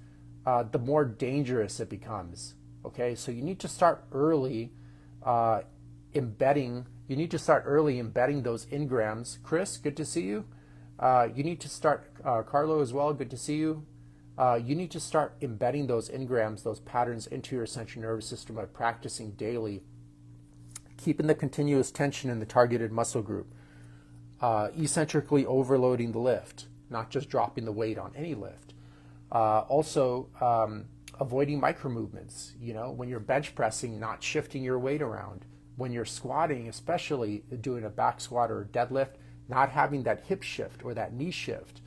the more dangerous it becomes, okay? So you need to start early embedding those engrams. Chris, good to see you. You need to start, Carlo as well, good to see you. You need to start embedding those engrams, those patterns into your central nervous system by practicing daily, keeping the continuous tension in the targeted muscle group, eccentrically overloading the lift, not just dropping the weight on any lift. Also, avoiding micro movements. When you're bench pressing, not shifting your weight around. When you're squatting, especially doing a back squat or a deadlift, not having that hip shift or that knee shift.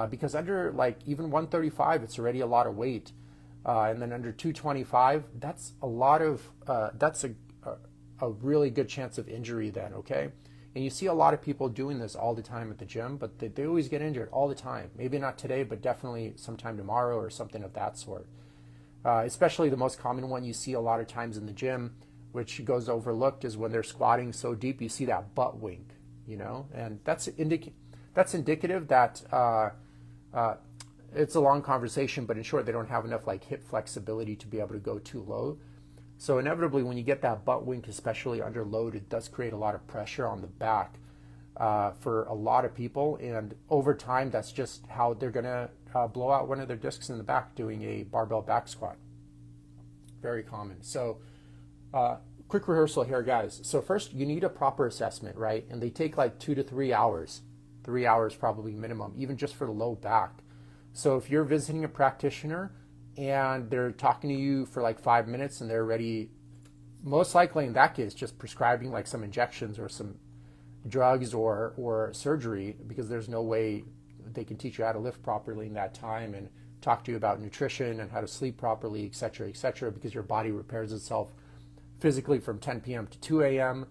Because under like even 135, it's already a lot of weight. And then under 225, that's a lot of, that's a really good chance of injury then, okay? And you see a lot of people doing this all the time at the gym, but they always get injured all the time. Maybe not today, but definitely sometime tomorrow or something of that sort. Especially the most common one you see a lot of times in the gym, which goes overlooked, is when they're squatting so deep, you see that butt wink. and that's indicative that it's a long conversation, but in short, they don't have enough like hip flexibility to be able to go too low. So inevitably, when you get that butt wink, especially under load, it does create a lot of pressure on the back for a lot of people. And over time, that's just how they're going to blow out one of their discs in the back doing a barbell back squat. Very common. So quick rehearsal here, guys. So first, you need a proper assessment, right? And they take like 2 to 3 hours, 3 hours probably minimum, even just for the low back. So if you're visiting a practitioner and they're talking to you for like 5 minutes and they're ready, most likely in that case, just prescribing like some injections or some drugs or surgery, because there's no way they can teach you how to lift properly in that time and talk to you about nutrition and how to sleep properly, et cetera, because your body repairs itself physically from 10 p.m. to 2 a.m.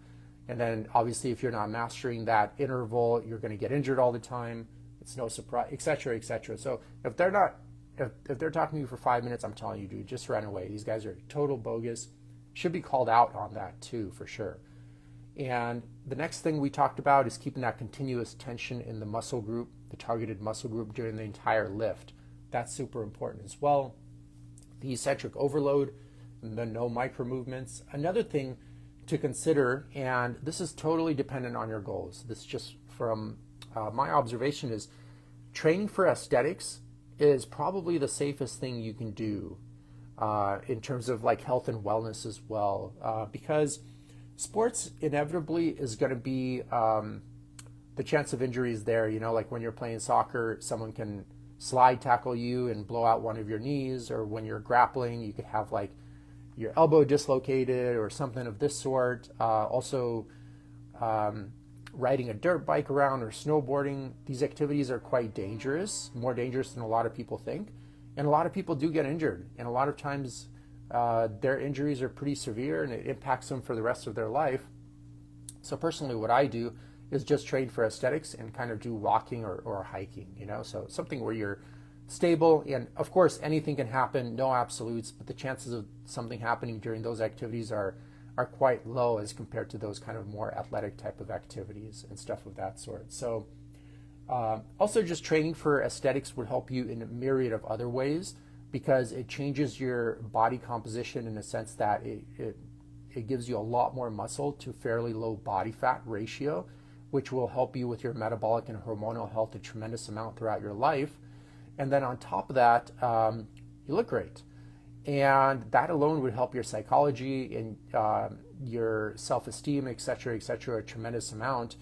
And then obviously if you're not mastering that interval, you're going to get injured all the time. It's no surprise, et cetera. So if they're talking to you for 5 minutes, I'm telling you, dude, just run away. These guys are total bogus. Should be called out on that too, for sure. And the next thing we talked about is keeping that continuous tension in the muscle group, the targeted muscle group during the entire lift. That's super important as well. The eccentric overload, the no micro movements. Another thing to consider, and this is totally dependent on your goals. This is just from my observation, is training for aesthetics is probably the safest thing you can do in terms of like health and wellness as well, because sports inevitably is going to be the chance of injuries there. Like when you're playing soccer, someone can slide tackle you and blow out one of your knees, or when you're grappling, you could have like your elbow dislocated or something of this sort. Also, riding a dirt bike around or snowboarding, these activities are quite dangerous, more dangerous than a lot of people think. And a lot of people do get injured. And a lot of times their injuries are pretty severe and it impacts them for the rest of their life. So personally, what I do is just train for aesthetics and kind of do walking or hiking, so something where you're stable. And of course, anything can happen, no absolutes, but the chances of something happening during those activities are quite low as compared to those kind of more athletic type of activities and stuff of that sort. So also just training for aesthetics would help you in a myriad of other ways, because it changes your body composition in a sense that it gives you a lot more muscle to fairly low body fat ratio, which will help you with your metabolic and hormonal health a tremendous amount throughout your life. And then on top of that, you look great. And that alone would help your psychology and your self-esteem, et cetera, a tremendous amount.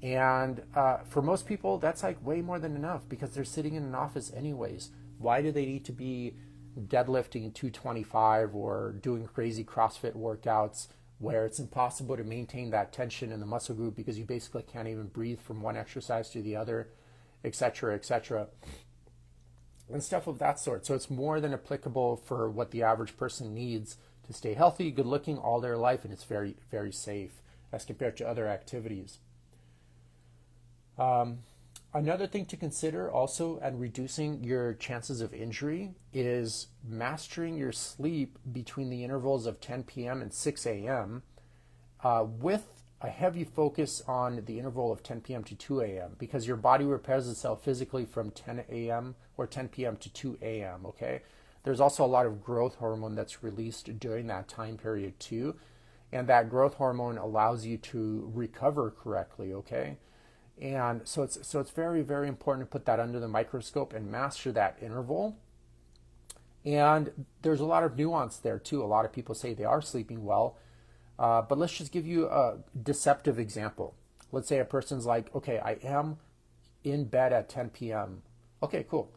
And for most people, that's like way more than enough, because they're sitting in an office anyways. Why do they need to be deadlifting 225 or doing crazy CrossFit workouts where it's impossible to maintain that tension in the muscle group because you basically can't even breathe from one exercise to the other, et cetera, and stuff of that sort. So it's more than applicable for what the average person needs to stay healthy, good looking all their life, and it's very, very safe as compared to other activities. Another thing to consider also, and reducing your chances of injury, is mastering your sleep between the intervals of 10 p.m. and 6 a.m. With a heavy focus on the interval of 10 p.m. to 2 a.m. because your body repairs itself physically from 10 a.m. or 10 p.m. to 2 a.m., okay? There's also a lot of growth hormone that's released during that time period too, and that growth hormone allows you to recover correctly, okay? And so it's very, very important to put that under the microscope and master that interval. And there's a lot of nuance there too. A lot of people say they are sleeping well, but let's just give you a deceptive example. Let's say a person's like, okay, I am in bed at 10 p.m. Okay, cool.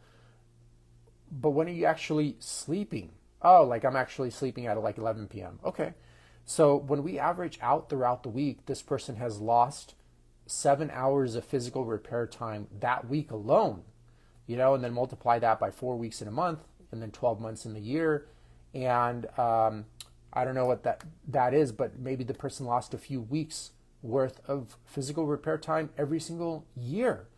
But when are you actually sleeping? Oh, like I'm actually sleeping at like 11 p.m. Okay. So when we average out throughout the week, this person has lost 7 hours of physical repair time that week alone, and then multiply that by 4 weeks in a month and then 12 months in the year. And I don't know what that is, but maybe the person lost a few weeks worth of physical repair time every single year.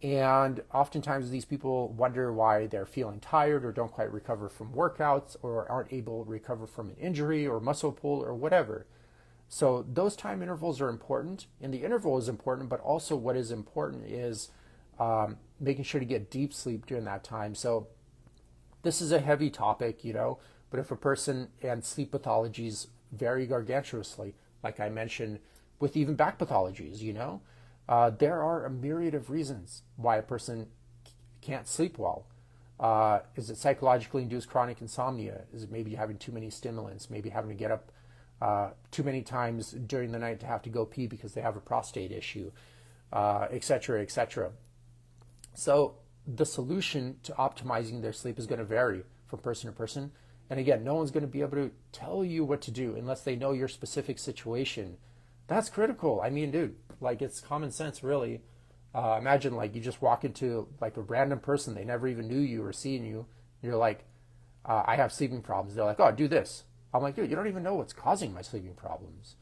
And oftentimes these people wonder why they're feeling tired or don't quite recover from workouts or aren't able to recover from an injury or muscle pull or whatever. So those time intervals are important, and the interval is important, but also what is important is making sure to get deep sleep during that time. So this is a heavy topic, but if a person, and sleep pathologies vary gargantuously, like I mentioned, with even back pathologies, there are a myriad of reasons why a person can't sleep well. Is it psychologically induced chronic insomnia? Is it maybe having too many stimulants, maybe having to get up too many times during the night to have to go pee because they have a prostate issue, et cetera, et cetera. So the solution to optimizing their sleep is going to vary from person to person. And again, no one's going to be able to tell you what to do unless they know your specific situation. That's critical. I mean, dude, like it's common sense, really. Imagine like you just walk into like a random person, they never even knew you or seen you. You're like, I have sleeping problems. They're like, oh, do this. I'm like, dude, you don't even know what's causing my sleeping problems.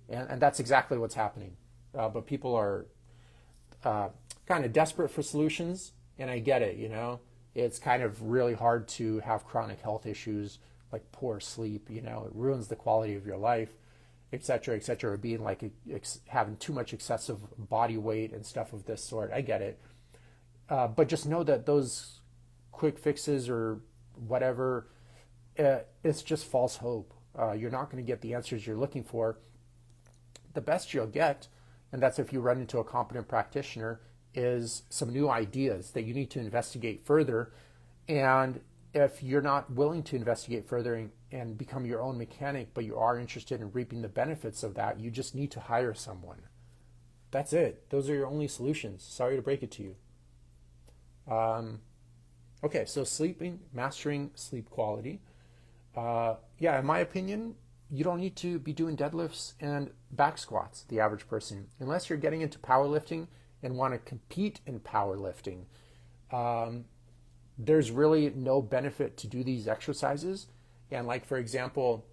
And that's exactly what's happening. But people are kind of desperate for solutions. And I get it, It's kind of really hard to have chronic health issues like poor sleep, it ruins the quality of your life, et cetera, or being like having too much excessive body weight and stuff of this sort. I get it. But just know that those quick fixes or whatever, it's just false hope. You're not going to get the answers you're looking for. The best you'll get, and that's if you run into a competent practitioner, is some new ideas that you need to investigate further. And if you're not willing to investigate further and become your own mechanic, but you are interested in reaping the benefits of that, you just need to hire someone. That's it. Those are your only solutions. Sorry to break it to you. Okay, so sleeping, mastering sleep quality. In my opinion, you don't need to be doing deadlifts and back squats, the average person, unless you're getting into powerlifting and want to compete in powerlifting. There's really no benefit to do these exercises. And like, for example,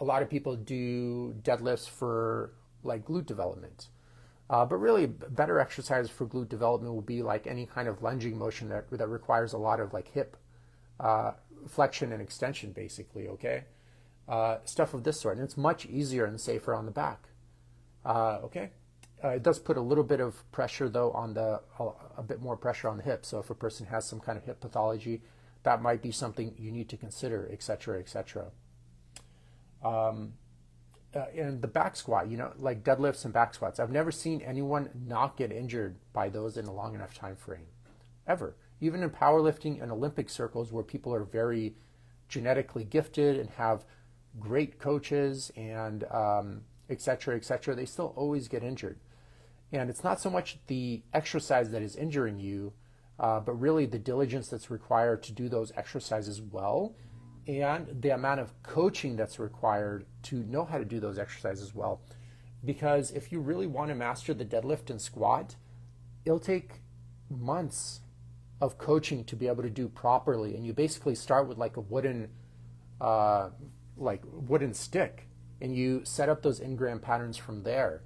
a lot of people do deadlifts for like glute development. But really better exercise for glute development will be like any kind of lunging motion that requires a lot of like hip flexion and extension, basically, okay? Stuff of this sort. And it's much easier and safer on the back, okay? It does put a little bit of pressure, though, on a bit more pressure on the hip. So if a person has some kind of hip pathology, that might be something you need to consider, et cetera, et cetera. And the back squat, like deadlifts and back squats, I've never seen anyone not get injured by those in a long enough time frame, ever. Even in powerlifting and Olympic circles where people are very genetically gifted and have great coaches and et cetera, they still always get injured. And it's not so much the exercise that is injuring you, but really the diligence that's required to do those exercises well, and the amount of coaching that's required to know how to do those exercises well. Because if you really want to master the deadlift and squat, it'll take months of coaching to be able to do properly. And you basically start with like a wooden stick, and you set up those ingram patterns from there.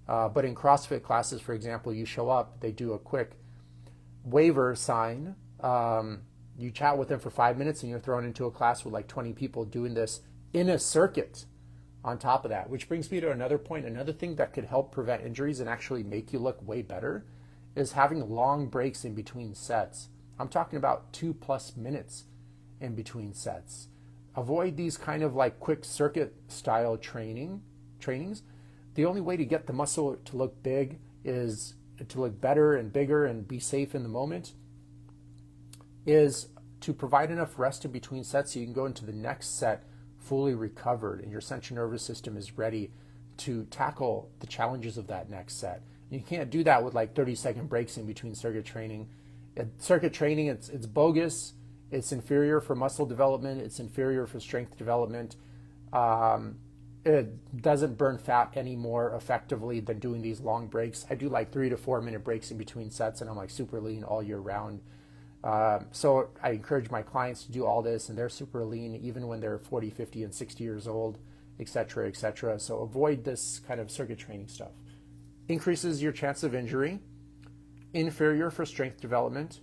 But in CrossFit classes, for example, you show up, they do a quick waiver sign. You chat with them for 5 minutes, and you're thrown into a class with like 20 people doing this in a circuit on top of that. Which brings me to another point. Another thing that could help prevent injuries and actually make you look way better is having long breaks in between sets. I'm talking about 2+ minutes in between sets. Avoid these kind of like quick circuit style trainings. The only way to get the muscle to look big is to look better and bigger and be safe in the moment is to provide enough rest in between sets so you can go into the next set fully recovered and your central nervous system is ready to tackle the challenges of that next set. And you can't do that with like 30-second breaks in between circuit training. Circuit training, it's bogus. It's inferior for muscle development. It's inferior for strength development. It doesn't burn fat any more effectively than doing these long breaks. I do like 3 to 4 minute breaks in between sets, and I'm like super lean all year round. So I encourage my clients to do all this, and they're super lean even when they're 40, 50, and 60 years old, et cetera, et cetera. So avoid this kind of circuit training stuff. Increases your chance of injury. Inferior for strength development.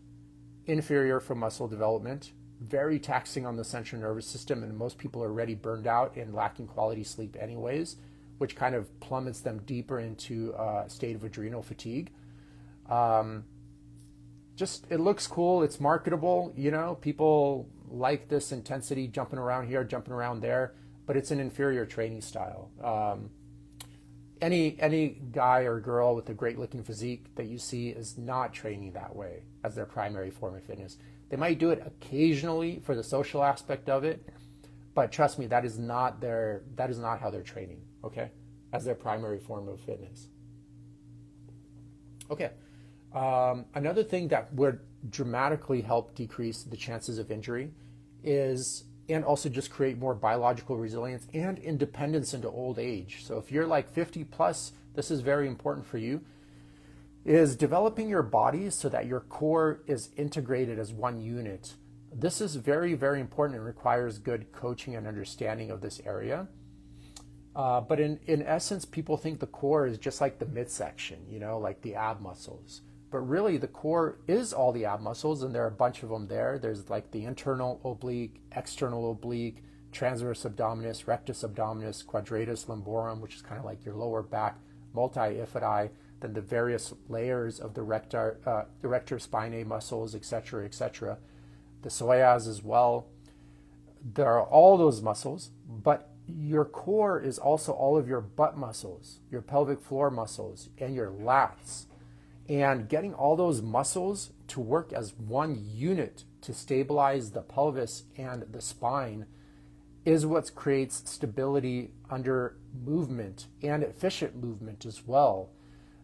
Inferior for muscle development. Very taxing on the central nervous system, and most people are already burned out and lacking quality sleep anyways, which kind of plummets them deeper into a state of adrenal fatigue. Just, it looks cool, it's marketable, you know, people like this intensity, jumping around here, jumping around there, but it's an inferior training style. Any guy or girl with a great looking physique that you see is not training that way as their primary form of fitness. They might do it occasionally for the social aspect of it, but trust me, that is not how they're training, okay, as their primary form of fitness. Okay, another thing that would dramatically help decrease the chances of injury is, and also just create more biological resilience and independence into old age. So if you're like 50 plus, this is very important for you, is developing your body so that your core is integrated as one unit. This is very, very important and requires good coaching and understanding of this area. But in essence, people think the core is just like the midsection, you know, like the ab muscles. But really, the core is all the ab muscles, and there are a bunch of them there. There's like the internal oblique, external oblique, transverse abdominis, rectus abdominis, quadratus lumborum, which is kind of like your lower back, multi-ifidi, then the various layers of the rector spinae muscles, etc., etc. The psoas as well. There are all those muscles, but your core is also all of your butt muscles, your pelvic floor muscles, and your lats. And getting all those muscles to work as one unit to stabilize the pelvis and the spine is what creates stability under movement and efficient movement as well.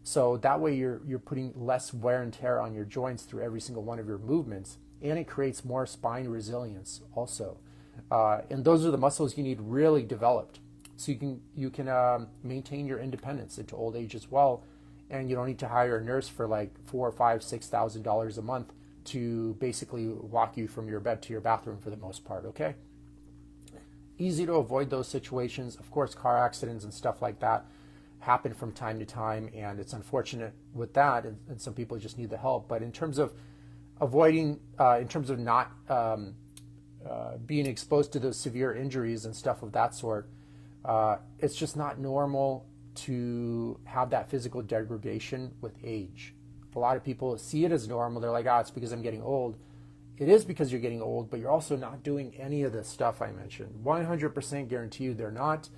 So that way you're putting less wear and tear on your joints through every single one of your movements, and it creates more spine resilience also. And those are the muscles you need really developed, so you can maintain your independence into old age as well. And you don't need to hire a nurse for like $4,000, $5,000, $6,000 a month to basically walk you from your bed to your bathroom for the most part, okay? Easy to avoid those situations. Of course, car accidents and stuff like that happen from time to time, and it's unfortunate with that, and some people just need the help. But in terms of avoiding, in terms of not being exposed to those severe injuries and stuff of that sort, it's just not normal to have that physical degradation with age. A lot of people see it as normal. They're like, it's because I'm getting old. It is because you're getting old, but you're also not doing any of the stuff I mentioned. 100% guarantee you they're not,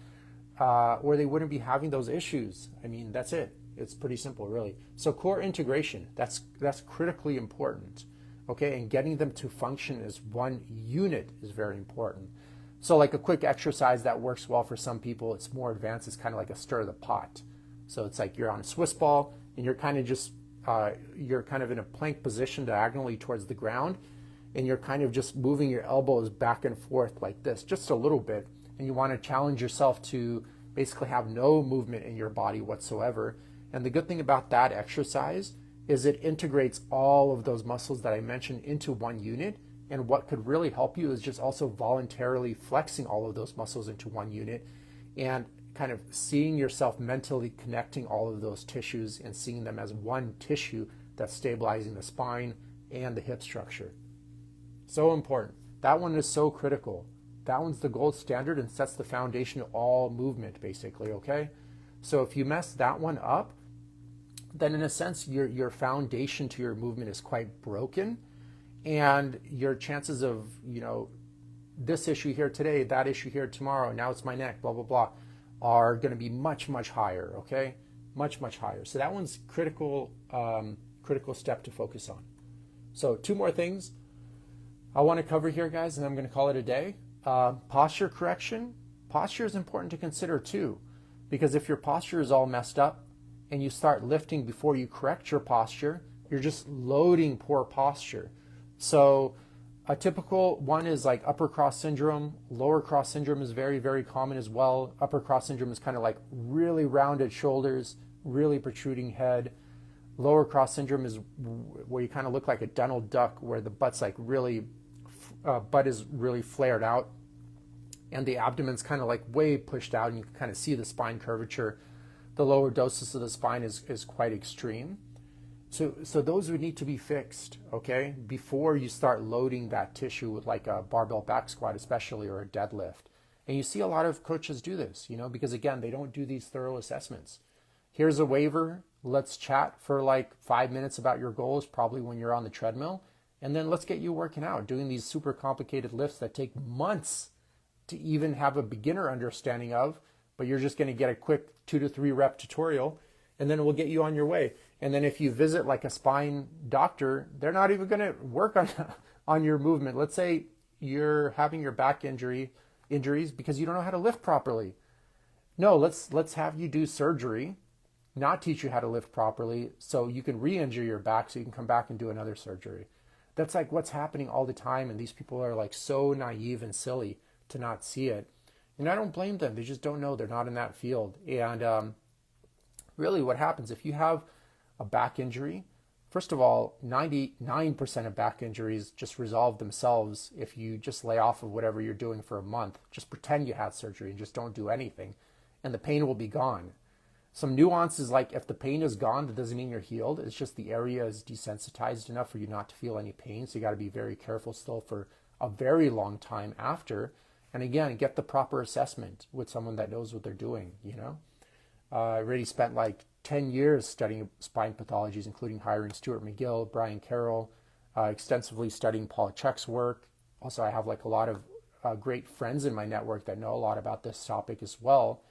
or they wouldn't be having those issues. I mean, that's it. It's pretty simple, really. So core integration, that's critically important, okay? And getting them to function as one unit is very important. So like a quick exercise that works well for some people, it's more advanced, it's kind of like a stir the pot. So it's like you're on a Swiss ball and you're kind of just, you're kind of in a plank position diagonally towards the ground, and you're kind of just moving your elbows back and forth like this, just a little bit. And you want to challenge yourself to basically have no movement in your body whatsoever. And the good thing about that exercise is it integrates all of those muscles that I mentioned into one unit. And what could really help you is just also voluntarily flexing all of those muscles into one unit and kind of seeing yourself mentally connecting all of those tissues and seeing them as one tissue that's stabilizing the spine and the hip structure. So important. That one is so critical. That one's the gold standard and sets the foundation of all movement, basically, okay? So if you mess that one up, then in a sense, your foundation to your movement is quite broken. And your chances of, you know, this issue here today, that issue here tomorrow, now it's my neck, blah, blah, blah, are going to be much, much higher, okay? Much, much higher. So that one's critical step to focus on. So 2 more things I want to cover here, guys, and I'm going to call it a day. Posture correction. Posture is important to consider too, because if your posture is all messed up and you start lifting before you correct your posture, you're just loading poor posture. So a typical one is like upper cross syndrome. Lower cross syndrome is very, very common as well. Upper cross syndrome is kind of like really rounded shoulders, really protruding head. Lower cross syndrome is where you kind of look like a Donald Duck, where the butt's like really, butt is really flared out, and the abdomen's kind of like way pushed out, and you can kind of see the spine curvature. The lower lordosis of the spine is quite extreme. So those would need to be fixed, okay, before you start loading that tissue with like a barbell back squat especially, or a deadlift. And you see a lot of coaches do this, because again, they don't do these thorough assessments. Here's a waiver. Let's chat for like 5 minutes about your goals, probably when you're on the treadmill. And then let's get you working out, doing these super complicated lifts that take months to even have a beginner understanding of, but you're just going to get a quick 2 to 3 rep tutorial, and then we'll get you on your way. And then if you visit like a spine doctor, they're not even going to work on your movement. Let's say you're having your back injuries because you don't know how to lift properly. No, let's have you do surgery, not teach you how to lift properly, so you can re-injure your back so you can come back and do another surgery. That's like what's happening all the time, and these people are like so naive and silly to not see it. And I don't blame them. They just don't know. They're not in that field. And really what happens if you have a back injury, first of all, 99% of back injuries just resolve themselves if you just lay off of whatever you're doing for a month. Just pretend you had surgery and just don't do anything, and the pain will be gone. Some nuances, like if the pain is gone, that doesn't mean you're healed. It's just the area is desensitized enough for you not to feel any pain. So you got to be very careful still for a very long time after. And again, get the proper assessment with someone that knows what they're doing, I already spent like 10 years studying spine pathologies, including hiring Stuart McGill, Brian Carroll, extensively studying Paul Chek's work. Also, I have like a lot of great friends in my network that know a lot about this topic as well.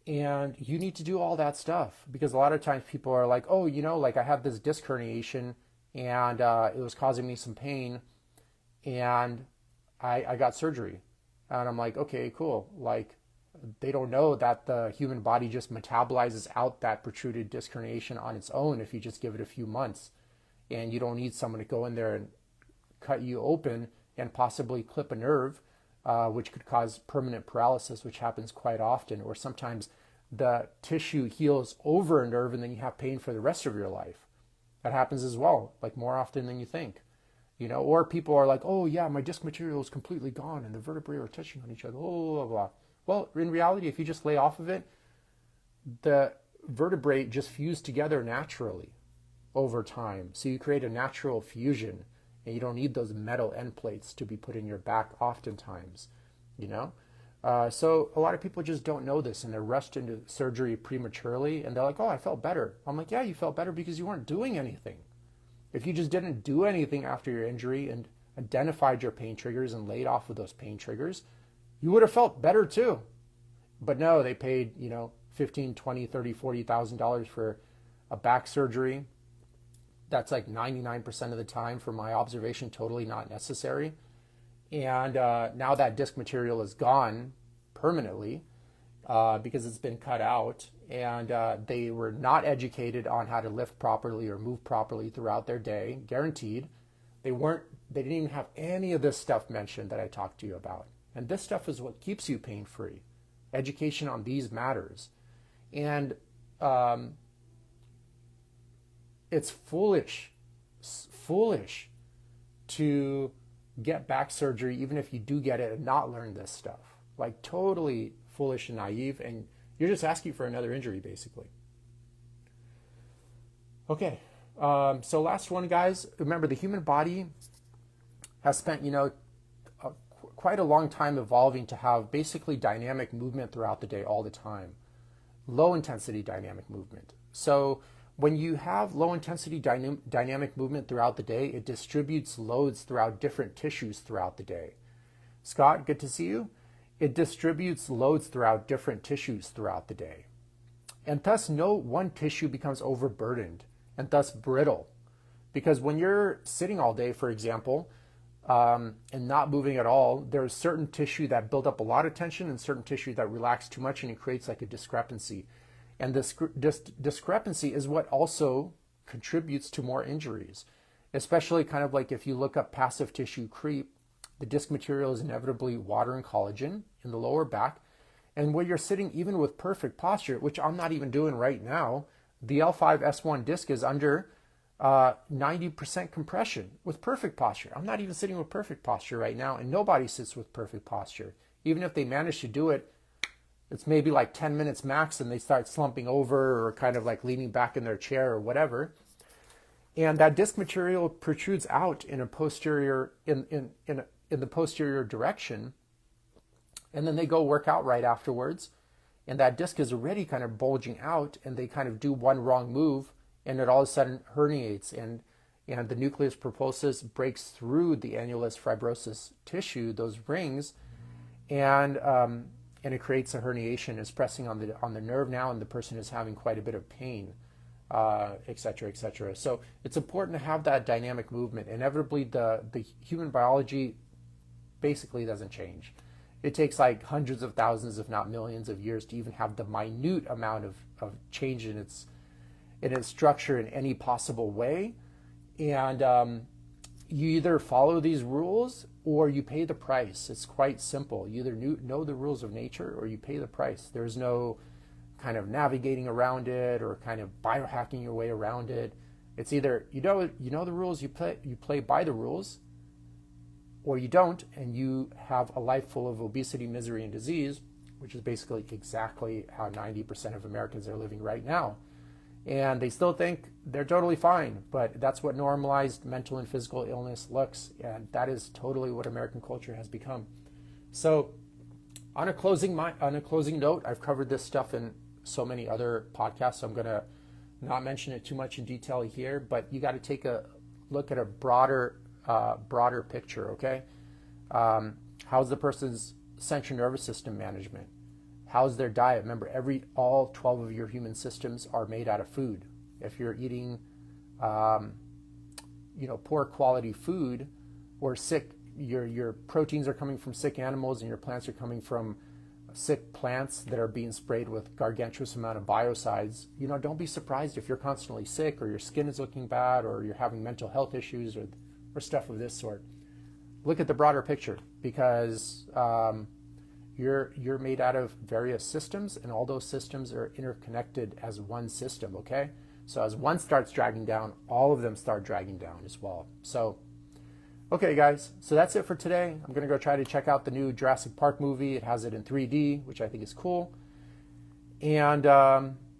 And you need to do all that stuff, because a lot of times people are like, oh, like I had this disc herniation and it was causing me some pain and I got surgery. And I'm like, okay, cool. Like, they don't know that the human body just metabolizes out that protruded disc herniation on its own if you just give it a few months. And you don't need someone to go in there and cut you open and possibly clip a nerve, which could cause permanent paralysis, which happens quite often. Or sometimes the tissue heals over a nerve and then you have pain for the rest of your life. That happens as well, like more often than you think. Or people are like, oh yeah, my disc material is completely gone and the vertebrae are touching on each other, blah, blah, blah. Well, in reality, if you just lay off of it, the vertebrae just fuse together naturally over time. So you create a natural fusion, and you don't need those metal end plates to be put in your back oftentimes, So a lot of people just don't know this, and they're rushed into surgery prematurely, and they're like, oh, I felt better. I'm like, yeah, you felt better because you weren't doing anything. If you just didn't do anything after your injury and identified your pain triggers and laid off of those pain triggers, you would have felt better too. But no, they paid, $15, $20, $30, $40,000 for a back surgery. That's like 99% of the time, from my observation, totally not necessary. And now that disc material is gone permanently because it's been cut out, and they were not educated on how to lift properly or move properly throughout their day, guaranteed. They didn't even have any of this stuff mentioned that I talked to you about. And this stuff is what keeps you pain-free. Education on these matters. And it's foolish to get back surgery, even if you do get it, and not learn this stuff. Like, totally foolish and naive, and you're just asking for another injury, basically. Okay, so last one, guys. Remember, the human body has spent, quite a long time evolving to have basically dynamic movement throughout the day all the time. Low intensity dynamic movement. So when you have low intensity dynamic movement throughout the day, it distributes loads throughout different tissues throughout the day. Scott, good to see you. It distributes loads throughout different tissues throughout the day. And thus no one tissue becomes overburdened and thus brittle. Because when you're sitting all day, for example, and not moving at all, there's certain tissue that build up a lot of tension and certain tissue that relax too much, and it creates like a discrepancy. And this discrepancy is what also contributes to more injuries, especially kind of like if you look up passive tissue creep. The disc material is inevitably water and collagen in the lower back. And when you're sitting even with perfect posture, which I'm not even doing right now, the L5-S1 disc is under 90% compression with perfect posture. I'm not even sitting with perfect posture right now, and nobody sits with perfect posture. Even if they manage to do it, it's maybe like 10 minutes max, and they start slumping over or kind of like leaning back in their chair or whatever. And that disc material protrudes out in a posterior in the posterior direction, And then they go work out right afterwards, and that disc is already kind of bulging out, and they kind of do one wrong move, and it all of a sudden herniates, and the nucleus pulposus breaks through the annulus fibrosus tissue, those rings, and it creates a herniation. It's pressing on the nerve now, and the person is having quite a bit of pain, et cetera, et cetera. So it's important to have that dynamic movement. Inevitably, the human biology basically doesn't change. It takes like hundreds of thousands, if not millions of years to even have the minute amount of change in its structure in any possible way. And you either follow these rules or you pay the price. It's quite simple. You either know the rules of nature or you pay the price. There's no kind of navigating around it or kind of biohacking your way around it. It's either you know the rules, you play by the rules, or you don't, and you have a life full of obesity, misery, and disease, which is basically exactly how 90% of Americans are living right now. And they still think they're totally fine, but that's what normalized mental and physical illness looks, and that is totally what American culture has become. So on a closing note, I've covered this stuff in so many other podcasts, so I'm going to not mention it too much in detail here, but you got to take a look at a broader picture, okay? How's the person's central nervous system management? How's their diet? Remember, all 12 of your human systems are made out of food. If you're eating, poor quality food or sick, your proteins are coming from sick animals and your plants are coming from sick plants that are being sprayed with gargantuous amount of biocides. Don't be surprised if you're constantly sick or your skin is looking bad or you're having mental health issues or stuff of this sort. Look at the broader picture, because you're made out of various systems, and all those systems are interconnected as one system, okay? So as one starts dragging down, all of them start dragging down as well. So, okay, guys, so that's it for today. I'm going to go try to check out the new Jurassic Park movie. It has it in 3D, which I think is cool. And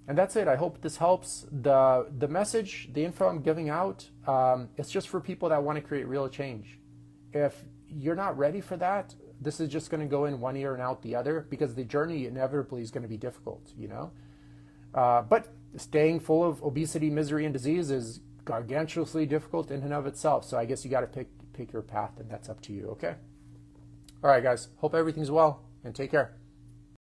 that's it. I hope this helps. The message, the info I'm giving out, it's just for people that want to create real change. If you're not ready for that, this is just going to go in one ear and out the other, because the journey inevitably is going to be difficult, But staying full of obesity, misery, and disease is gargantuously difficult in and of itself. So I guess you got to pick your path, and that's up to you, okay? All right, guys. Hope everything's well, and take care.